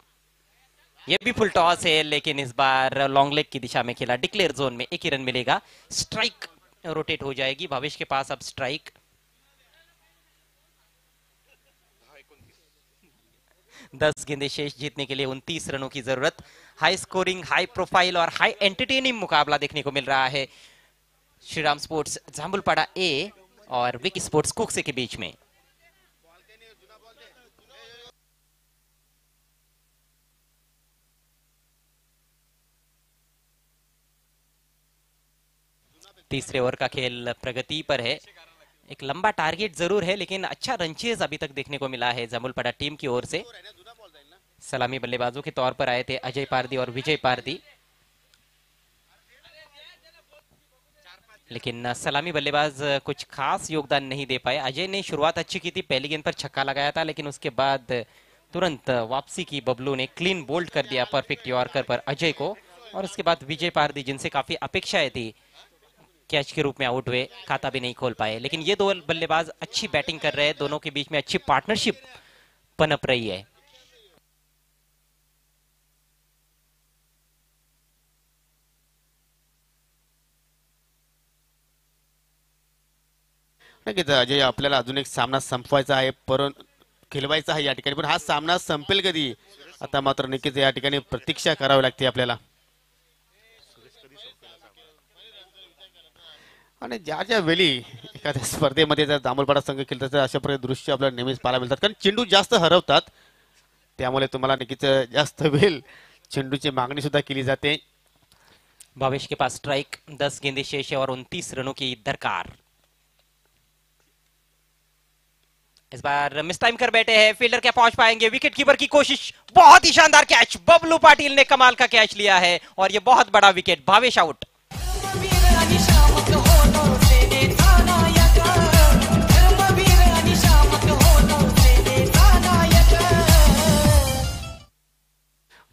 [SPEAKER 2] ये भी फुल टॉस है लेकिन इस बार लॉन्ग लेग की दिशा में खेला. डिक्लेयर जोन में 1 ही रन मिलेगा. स्ट्राइक रोटेट हो जाएगी. भावेश के पास अब स्ट्राइक. दस गेंदें शेष, जीतने के लिए 29 रनों की जरूरत. हाई स्कोरिंग, हाई प्रोफाइल और हाई एंटरटेनिंग मुकाबला देखने को मिल रहा है श्रीराम स्पोर्ट्स जाम्बुलपाड़ा ए और विकी स्पोर्ट्स कुकसे के बीच में. तीसरे ओवर का खेल प्रगति पर है. एक लंबा टारगेट जरूर है लेकिन अच्छा रनचेज अभी तक देखने को मिला है जामुलपाड़ा टीम की ओर से. सलामी बल्लेबाजों के तौर पर आए थे अजय पारदी और विजय पारदी, लेकिन सलामी बल्लेबाज कुछ खास योगदान नहीं दे पाए. अजय ने शुरुआत अच्छी की थी, पहली गेंद पर छक्का लगाया था लेकिन उसके बाद तुरंत वापसी की बबलू ने क्लीन बोल्ड कर दिया परफेक्ट यॉर्कर पर अजय को. और उसके बाद विजय पारदी जिनसे काफी अपेक्षाएं थी कैच के रूप में आउट हुए, खाता भी नहीं खोल पाए. लेकिन ये दो बल्लेबाज अच्छी बैटिंग कर रहे हैं, दोनों के बीच में अच्छी पार्टनरशिप पनप रही है.
[SPEAKER 1] नक्कीच अजय, आपल्याला अजून एक सामना संपवायचा आहे, परंतु खेळवायचा आहे या ठिकाणी, पण हा सामना संपेल कधी आता मात्र नक्कीच या ठिकाणी प्रतीक्षा करावी लागते आपल्याला. आणि ज्या ज्या वेळी एखाद्या स्पर्धेमध्ये जर जांभूलपाडा संघ खेळतात तर अशा प्रकारे दृश्य आपल्याला नेहमीच पाहायला मिळतात, कारण चेंडू जास्त हरवतात, त्यामुळे तुम्हाला नक्कीच जास्त वेळ चेंडूची मागणी सुद्धा केली जाते.
[SPEAKER 2] भावेश के पास स्ट्राइक, 10 गेंदें शेष है और 29 रनों की दरकार. इस बार मिस टाइम कर बैठे हैं, फील्डर क्या पहुंच पाएंगे, विकेट कीपर की कोशिश, बहुत ही शानदार कैच, बबलू पाटिल ने कमाल का कैच लिया है और ये बहुत बड़ा विकेट. भावेश आउट.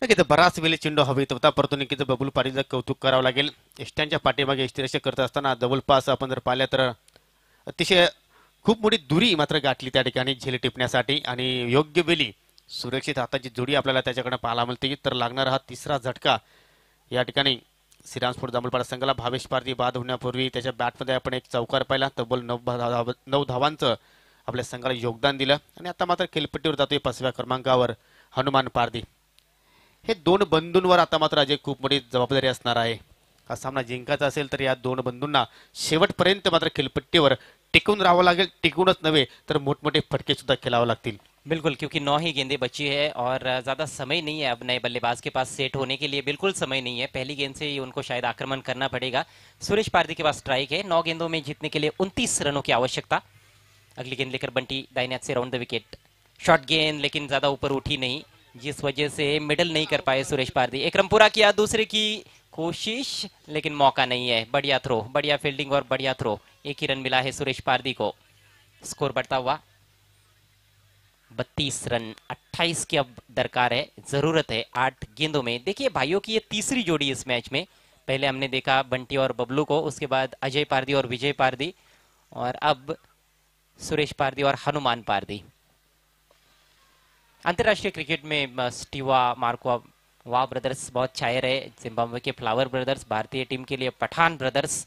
[SPEAKER 1] नक्कीच बराच वेळ चेंडू हवेत होता, परंतु नक्कीच बबलू पाटीलचं कौतुक करावं लागेल. एष्ट्यांच्या पाठीमागे यष्टिरक्षक करत असताना जवळपास आपण जर पाहिलं तर अतिशय खूप मोठी दुरी मात्र गाठली त्या ठिकाणी झेल टिपण्यासाठी आणि योग्य वेळी सुरक्षित हाताची जोडी आपल्याला त्याच्याकडे पाहायला मिळते. तर लागणारा हा तिसरा झटका या ठिकाणी श्रीराम स्पोर्ट्स जांभूलपाडा संघाला. भावेश पारदी बाद होण्यापूर्वी त्याच्या बॅटमध्ये आपण एक चौकार पाहिला, तब्बल 9 धावांचं आपल्या संघाला योगदान दिलं आणि आता मात्र खेळपट्टीवर जातोय 5व्या क्रमांकावर हनुमान पारदी. हे दोन बंधूंवर आता मात्र अजय खूप मोठी जबाबदारी असणार आहे. हा सामना जिंकायचा असेल तर या दोन बंधूंना शेवटपर्यंत मात्र खेळपट्टीवर टिकून राहावं लागेल. टिकूनच नव्हे तर मोठमोठे फटके सुद्धा खेळावे लागतील.
[SPEAKER 2] बिल्कुल, क्योंकि 9 ही गेंदें बची है और ज्यादा समय नहीं है अब नए बल्लेबाज के पास सेट होने के लिए, बिल्कुल समय नहीं है. पहली गेंद से ही उनको शायद आक्रमण करना पड़ेगा. सुरेश पारदी के पास स्ट्राइक है, 9 गेंदों में जीतने के लिए 29 रनों की आवश्यकता. अगली गेंद लेकर बंटी दाहिने हाथ से राउंड द विकेट. शॉर्ट गेंद लेकिन ज्यादा ऊपर उठी नहीं, जिस वजह से मिडल नहीं कर पाए सुरेश पारदी. एक रन पूरा किया, दूसरे की कोशिश लेकिन मौका नहीं है. बढ़िया थ्रो, बढ़िया फील्डिंग और बढ़िया थ्रो. 1 ही रन मिला है सुरेश पारदी को. स्कोर बढ़ता हुआ 32 रन. 28 की अब दरकार है, जरूरत है 8 गेंदों में. देखिए भाइयों की ये तीसरी जोड़ी इस मैच में. पहले हमने देखा बंटी और बबलू को, उसके बाद अजय पारदी और विजय पारदी और अब सुरेश पारदी और हनुमान पारदी. अंतर्राष्ट्रीय क्रिकेट में स्टीवा मार्को वाह ब्रदर्स बहुत छाए रहे। जिम्बाब्वे के फ्लावर ब्रदर्स, भारतीय टीम के लिए पठान ब्रदर्स,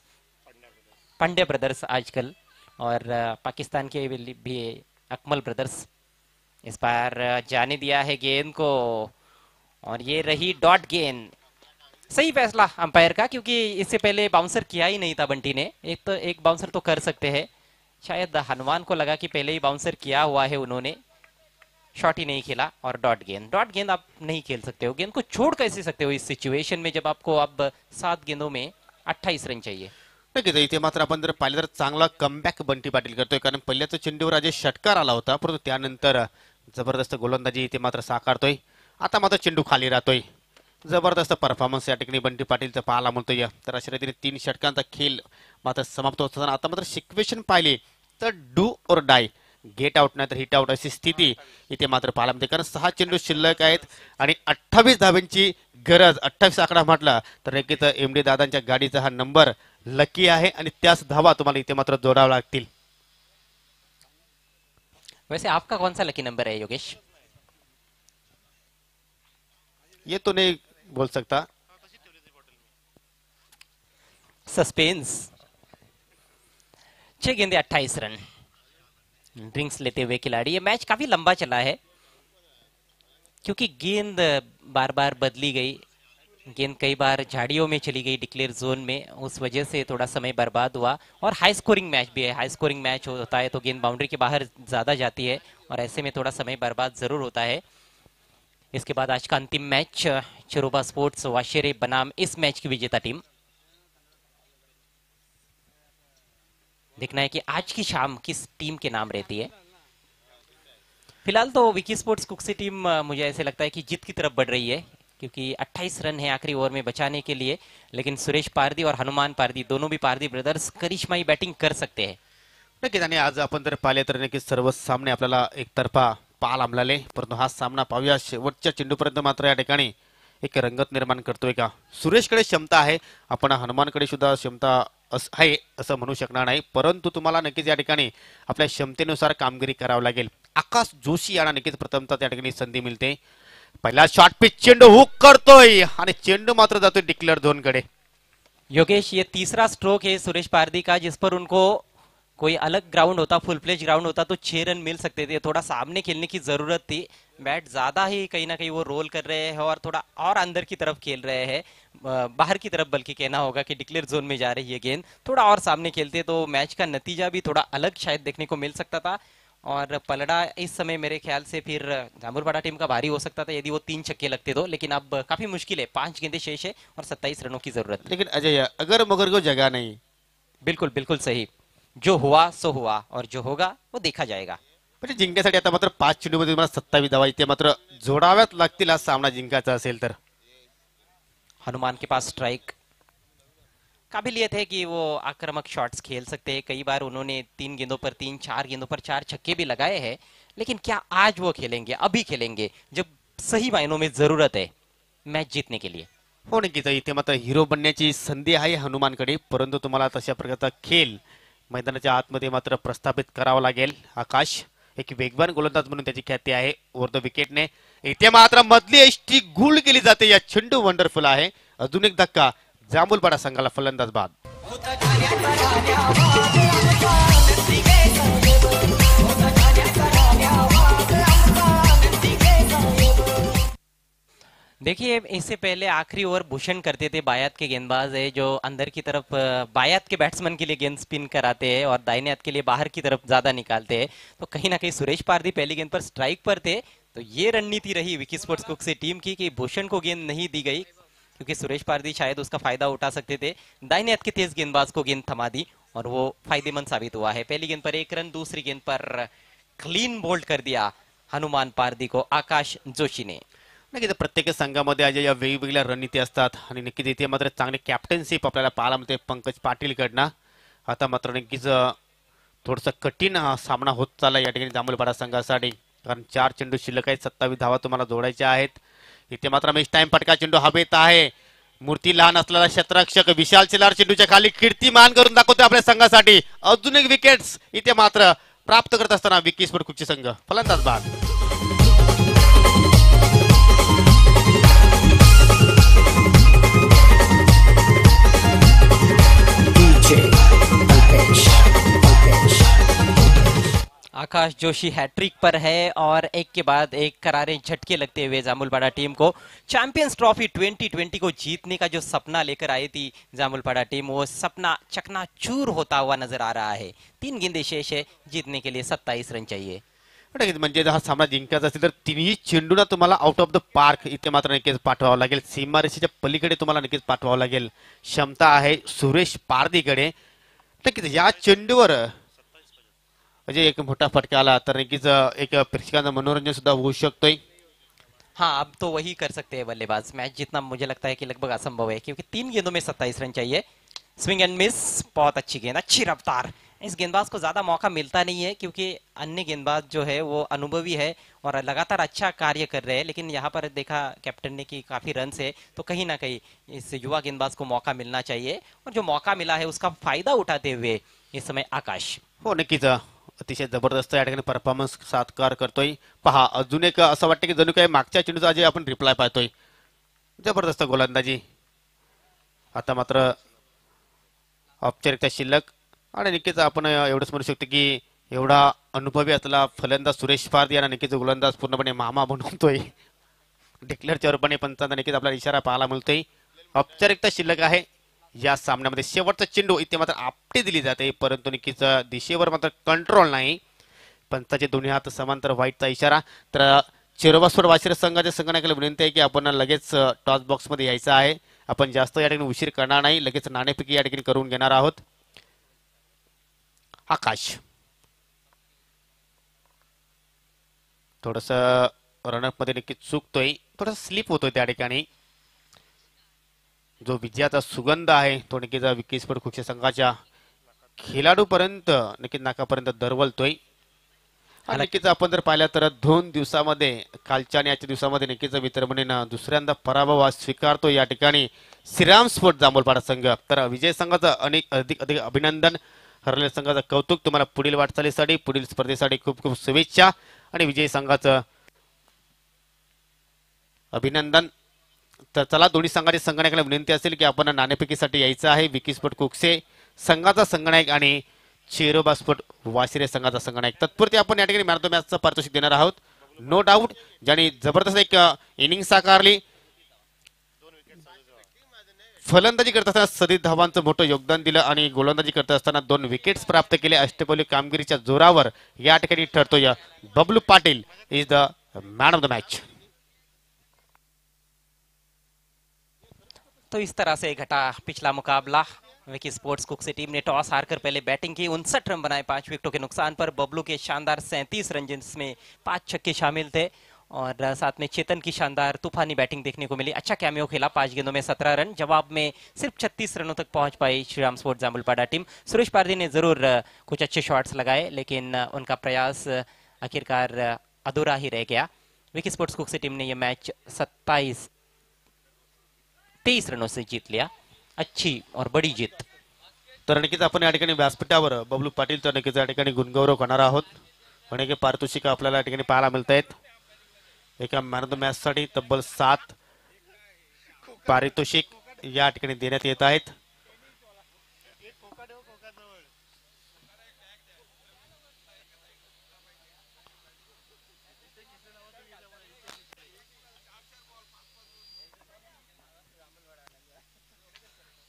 [SPEAKER 2] पंड्या ब्रदर्स आजकल, और पाकिस्तान के भी अकमल ब्रदर्स। इस बार जाने दिया है गेंद को और ये रही डॉट गेंद। सही फैसला अंपायर का, क्योंकि इससे पहले बाउंसर किया ही नहीं था बंटी ने। एक बाउंसर तो कर सकते हैं, शायद हनुमान को लगा कि पहले ही बाउंसर किया हुआ है उन्होंने, शॉट ही नहीं खेला और डॉट गेंद आप नहीं खेल सकते हो। गेंद को छोड़ कैसे सकते हो इस सिच्युएशन में जब आपको अब 7 गेंदों में 28 रन चाहिए।
[SPEAKER 1] नक्कीच इथे मात्र आपण जर पाहिलं तर चांगला कमबॅक बंटी पाटील करतोय, कारण पहिल्याच चेंडूवर आज षटकार आला होता, परंतु त्यानंतर जबरदस्त गोलंदाजी इथे मात्र साकारतोय। आता मात्र चेंडू खाली राहतोय, जबरदस्त परफॉर्मन्स या ठिकाणी बंटी पाटीलचा पाहायला मिळतोय। तर अशा रीतीने 3 षटकांचा खेळ मात्र समाप्त होत असताना आता मात्र सिच्युएशन पाहिली तर डू और डाय, गेट आउट नाही तर हिट आउट अशी स्थिती इथे मात्र पाहायला मिळते, कारण 6 चेंडू शिल्लक आहेत आणि 28 धाब्यांची गरज। 28 आकडा म्हटला तर नक्कीच एमडी दादांच्या गाडीचा हा नंबर लकी आहे आणि त्याच धावा तुम्हाला इथे मात्र जोडाव्या लागतील।
[SPEAKER 2] वैसे आपका कौन सा लकी नंबर है योगेश?
[SPEAKER 1] ये तो नहीं बोल सकता।
[SPEAKER 2] सस्पेंस। 6 गेंदे 28 रन, ड्रिंक्स लेते हुए खिलाड़ी। ये मैच काफी लंबा चला है क्योंकि गेंद बार बार बदली गई, गेंद कई बार झाड़ियों में चली गई डिक्लेयर जोन में, उस वजह से थोड़ा समय बर्बाद हुआ। और हाई स्कोरिंग मैच भी है, हाई स्कोरिंग मैच होता है तो गेंद बाउंड्री के बाहर ज्यादा जाती है और ऐसे में थोड़ा समय बर्बाद जरूर होता है। इसके बाद आज का अंतिम मैच, चिरोबा स्पोर्ट्स वाशेरे बनाम इस मैच की विजेता टीम। देखना है कि आज की शाम किस टीम के नाम रहती है। फिलहाल तो विकी स्पोर्ट्स कुक्सी टीम मुझे ऐसे लगता है कि जीत की तरफ बढ़ रही है, क्योंकि 28 रन है आखिरी ओवर में बचाने के लिए, लेकिन सुरेश पारदी और हनुमान पारदी दोनों भी पारदी ब्रदर्स करिश्माई बैटिंग कर सकते हैं।
[SPEAKER 1] नक्कीच, आणि आज आपण जर पाहिले तर नक्कीच सर्व सामने आपल्याला एकतर्फा पाहायला मिळाले, परंतु हा सामना पाहूया शेवटच्या चेंडूपर्यंत मात्र या ठिकाणी एक रंगत निर्माण करतोय का। सुरेशकडे क्षमता आहे, आपण हनुमानकडे सुद्धा क्षमता आहे असं म्हणू शकणार नाही, परंतु तुम्हाला नक्कीच या ठिकाणी आपल्या क्षमतेनुसार कामगिरी करावी लागेल। आकाश जोशी यांना नक्कीच प्रथमतः त्या ठिकाणी संधी मिळते। पहला शॉट पिच चेंडू हुक करतोय आणि चेंडू मात्र जातोय डिक्लेअर झोन कडे।
[SPEAKER 2] योगेश, ये तीसरा स्ट्रोक है सुरेश पारदी का, जिस पर उनको कोई अलग ग्राउंड होता, फुल प्लेज ग्राउंड होता तो 6 रन मिल सकते थे। थोड़ा सामने खेलने की जरूरत थी, बैट ज्यादा ही कहीं ना कहीं वो रोल कर रहे हैं और थोड़ा और अंदर की तरफ खेल रहे हैं, बाहर की तरफ बल्कि कहना होगा कि डिक्लेयर जोन में जा रही है गेंद। थोड़ा और सामने खेलते तो मैच का नतीजा भी थोड़ा अलग शायद देखने को मिल सकता था। और पलड़ा इस समय मेरे ख्याल से फिर जामुरपाड़ा टीम का भारी हो सकता था यदि वो 3 छक्के लगते तो, लेकिन अब काफी मुश्किल है। 5 गेंदें शेष है और 27 रनों की जरूरत।
[SPEAKER 1] लेकिन अजय, अगर मगर को जगह नहीं।
[SPEAKER 2] बिल्कुल बिल्कुल सही, जो हुआ सो हुआ और जो होगा वो देखा जाएगा।
[SPEAKER 1] म्हणजे जिंकण्यासाठी आता मात्र 5 चेंडूमध्ये मला 27 धावा इथे मात्र जोडाव्यात लागतील हा सामना जिंकायचा असेल तर।
[SPEAKER 2] हनुमान के पास स्ट्राइक, काबिलियत है कि वो आक्रामक शॉट्स खेल सकते हैं। कई बार उन्होंने 3 गेंदों पर 3, 4 गेंदों पर 4 छक्के भी लगाए हैं, लेकिन क्या आज वो खेलेंगे, अभी खेलेंगे जब सही मायनों में जरूरत है मैच जीतने के लिए।
[SPEAKER 1] हो नक्कीच, इथे मात्र हिरो बनण्याची संधी आहे हनुमानकडे, परंतु तुम्हाला तशा प्रकारचा खेळ मैदानाच्या आतमध्ये मात्र प्रस्थापित करावा लागेल। आकाश एक वेगवान गोलंदाज म्हणून त्याची ख्याती आहे ओव्हर द विकेटने। इथे मात्र मधली एष्टी गुल केली जाते, या चेंडू वंडरफुल आहे। अजून एक धक्का, जांभूलपाडा संघाला फलंदाज बाद।
[SPEAKER 2] देखिए, इससे पहले आखिरी ओवर भूषण करते थे, बायात के गेंदबाज है जो अंदर की तरफ बायात के बैट्समैन के लिए गेंद स्पिन कराते हैं और दाहिने हाथ के लिए बाहर की तरफ ज्यादा निकालते हैं। तो कहीं ना कहीं सुरेश पारदी पहली गेंद पर स्ट्राइक पर थे, तो ये रणनीति रही विकी स्पोर्ट्स कुक्सी टीम की कि भूषण को गेंद नहीं दी गई, क्योंकि सुरेश पारदी शायद उसका फायदा उठा सकते थे। दाहिने हाथ के तेज गेंदबाज को गेंद थमा दी और वो फायदेमंद साबित हुआ है। पहली गेंद पर 1 रन, दूसरी गेंद पर क्लीन बोल्ड कर दिया हनुमान पारदी को आकाश जोशी ने।
[SPEAKER 1] नक्कीच प्रत्येक संघामध्ये आज या वेगवेगळ्या रणनीती असतात आणि नक्कीच इथे मात्र चांगली कॅप्टनशिप आपल्याला पाहायला मिळते पंकज पाटील कडनं। आता मात्र नक्कीच थोडंसं कठीण सामना होत चालला या ठिकाणी जांभूलपाडा संघासाठी, कारण 4 चेंडू शिल्लक आहेत, 27 धावा तुम्हाला जोडायच्या आहेत। इथे मात्र मिस टाइम फटका चेंडू हवेत आहे। मूर्ती लहान असलेला क्षेत्ररक्षक विशाल चिलार चेंडूच्या खाली कीर्तिमान करून दाखवतो आपल्या संघासाठी। अजून एक विकेट्स इथे मात्र प्राप्त करत असताना विकी स्पोर्ट्स कुक्सी संघ फलंदाज बाद।
[SPEAKER 2] आकाश जोशी हैट्रिक पर है और एक के बाद एक करारे झटके लगते हुए जामुलपाड़ा टीम को चैंपियंस ट्रॉफी 2020 को जीतने का जो सपना लेकर आई थी जामुलपाड़ा टीम, वो सपना चकनाचूर होता हुआ नजर आ रहा है। 3 गेंदे शेष है, जीतने के लिए 27 रन चाहिए।
[SPEAKER 1] नक्कीच म्हणजे हा सामना जिंकायचा असेल तर तिन्ही चेंडूंना तुम्हाला आउट ऑफ द पार्क इथे मात्र नक्कीच पाठवावं लागेल। सीमारेषेच्या पलीकडे तुम्हाला नक्कीच पाठवावं लागेल। क्षमता आहे सुरेश पारदीकडे। नक्कीच या चेंडूवर म्हणजे एक मोठा फटका आला तर नक्कीच एक प्रेक्षकांचं मनोरंजन सुद्धा होऊ शकतोय।
[SPEAKER 2] हाँ, अब तो वही कर सकते हैं बल्लेबाज। मैच जीतना मुझे लगता है कि लगभग असंभव है, क्योंकि 3 गेंदों में 27 रन चाहिए। स्विंग एंड मिस, बहुत अच्छी गेंद, अच्छी रफ्तार। इस गेंदबाज को ज्यादा मौका मिलता नहीं है, क्योंकि अन्य गेंदबाज जो है वो अनुभवी है और लगातार अच्छा कार्य कर रहे हैं, लेकिन यहाँ पर देखा कैप्टन ने कि काफी रन है, तो कहीं ना कहीं इस युवा गेंदबाज को मौका मिलना चाहिए और जो मौका मिला है उसका फायदा उठाते हुए इस समय आकाश।
[SPEAKER 1] हो नक्कीच अतिशय जबरदस्त या ठिकाणी परफॉर्मन्स साकार करतोय। पहा अजून एक असं वाटतं की जणू काही मागच्या चेंडूचा जे आपण रिप्लाय पाहतोय। जबरदस्त गोलंदाजी। आता मात्र औपचारिकता शिल्लक आणि नक्कीच आपण एवढंच म्हणू शकतो की एवढा अनुभवी असलेला फलंदाज सुरेश पारदी यांना नक्कीच गोलंदाज पूर्णपणे मामा बनवतोय। डिक्लेअरच्या रूपाने पंचांना नक्कीच आपल्याला इशारा पाहायला मिळतोय। औपचारिकता शिल्लक आहे या सामन्यामध्ये। शेवटचा चेंडू इथे मात्र आपटी दिली जाते, परंतु नक्कीच दिशेवर मात्र कंट्रोल नाही। पंचाचे दोन्ही हात समांतर व्हाईटचा इशारा। तर चिरोबास्फोट वाशिर संघाच्या संघनायकाला विनंती आहे की आपण लगेच टॉस बॉक्स मध्ये यायचं आहे। आपण जास्त या ठिकाणी उशीर करणार नाही, लगेच नाणेफेकी या ठिकाणी करून घेणार आहोत। आकाश थोडस रनअप मध्ये नक्कीच चुकतोय, थोडस स्लिप होतोय त्या ठिकाणी। जो विजयाचा सुगंध आहे तो नक्कीच विकीस्फोट खुक्षे संघाच्या खेळाडूपर्यंत नक्कीच नाकापर्यंत दरवलतोय। आणि नक्कीच आपण जर पाहिलं तर 2 दिवसामध्ये कालच्या आणि आजच्या दिवसामध्ये नक्कीच वितरणीनं दुसऱ्यांदा पराभव स्वीकारतो या ठिकाणी श्रीराम स्पोर्ट जांभूळपाडा संघ। तर विजय संघाचं अधिक अभिनंदन, हरलेल्या संघाचं कौतुक। तुम्हाला पुढील वाटचालीसाठी पुढील स्पर्धेसाठी खूप खूप शुभेच्छा आणि विजय संघाचं अभिनंदन। तर चला दोन्ही संघाच्या संघनायकाला विनंती असेल की आपण नाणेफेकीसाठी यायचं आहे। विकीस्फोट कुकसे संघाचा संघनायक आणि चेरोबा स्पोर्ट वाशिरे संघाचा संघनायक। तत्पुरती आपण या ठिकाणी मॅन ऑफ द मॅचचं पारितोषिक देणार आहोत। नो डाऊट ज्यांनी जबरदस्त एक इनिंग साकारली, फलंदाजी करत असताना सदी धावांचं मोठं योगदान दिलं आणि गोलंदाजी करत असताना 2 विकेट्स प्राप्त केले। अष्टपैलू कामगिरीच्या जोरावर या ठिकाणी ठरतोय Bablu Patil is the man of the match.
[SPEAKER 2] तो इस तरह से घटा पिछला मुकाबला। विकी स्पोर्ट्स कुक्से टीम ने टॉस हारकर पहले बैटिंग की, 59 रन बनाए 5 विकेटों के नुकसान पर। बबलू के शानदार 37 रन जिसमें 5 छक्के शामिल थे और साथ में चेतन की शानदार तूफानी बैटिंग देखने को मिली। अच्छा कैमियो खेला, 5 गेंदों में 17 रन। जवाब में सिर्फ 36 रनों तक पहुंच पाई श्रीराम स्पोर्ट जामुलपाड़ा टीम। सुरेश पारदी ने जरूर कुछ अच्छे शॉट्स लगाए, लेकिन उनका प्रयास आखिरकार अधूरा ही रह गया। विकी स्पोर्ट्स कुक्से टीम ने यह मैच 23 रनों से जीत लिया। अच्छी और बड़ी जीत।
[SPEAKER 1] तर नक्कीच आपण या ठिकाणी व्यासपीठावर बबलू पाटील तर नक्कीच या ठिकाणी गुणगौरव करणार आहोत। अनेक पारितोषिक आपल्याला या ठिकाणी पाहायला मिळत आहेत। एका मॅन ऑफ द मॅच साठी तब्बल 7 पारितोषिक या ठिकाणी देण्यात येत आहेत।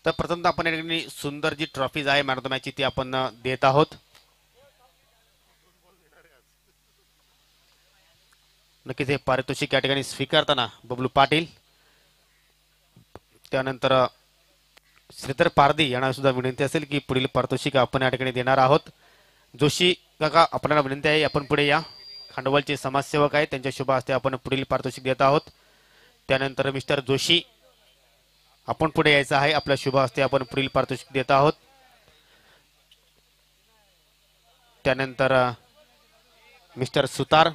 [SPEAKER 1] तर प्रथमतः आपण या ठिकाणी सुंदर जी ट्रॉफीज आहे मॅन ऑफ द मॅच ती आपण देत आहोत। नक्कीच हे पारितोषिक या ठिकाणी स्वीकारताना बबलू पाटील, त्यानंतर श्रीधर पारदी यांना सुद्धा विनंती असेल की पुढील पारितोषिक आपण या ठिकाणी देणार आहोत। जोशी काका आपल्याला विनंती आहे आपण पुढे या। खांडवलचे समाजसेवक आहेत, त्यांच्या शुभ हस्ते आपण पुढील पारितोषिक देत आहोत। त्यानंतर मिस्टर जोशी आपण पुढे यायचं आहे, आपल्या शुभ हस्ते आपण पुढील पारितोषिक देत आहोत। त्यानंतर मिस्टर सुतार,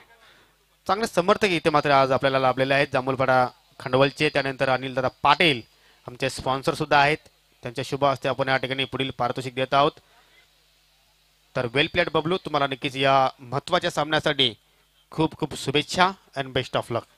[SPEAKER 1] चांगले समर्थक इथे मात्र आज आपल्याला लाभलेले आहेत जांभूळपाडा खंडवलचे। त्यानंतर अनिल दादा पाटील आमचे स्पॉन्सर सुद्धा आहेत, त्यांच्या शुभ हस्ते आपण या ठिकाणी पुढील पारितोषिक देत आहोत। तर वेल प्लेड बबलू, तुम्हाला नक्कीच या महत्त्वाच्या सामन्यासाठी खूप खूप शुभेच्छा अँड बेस्ट ऑफ लक।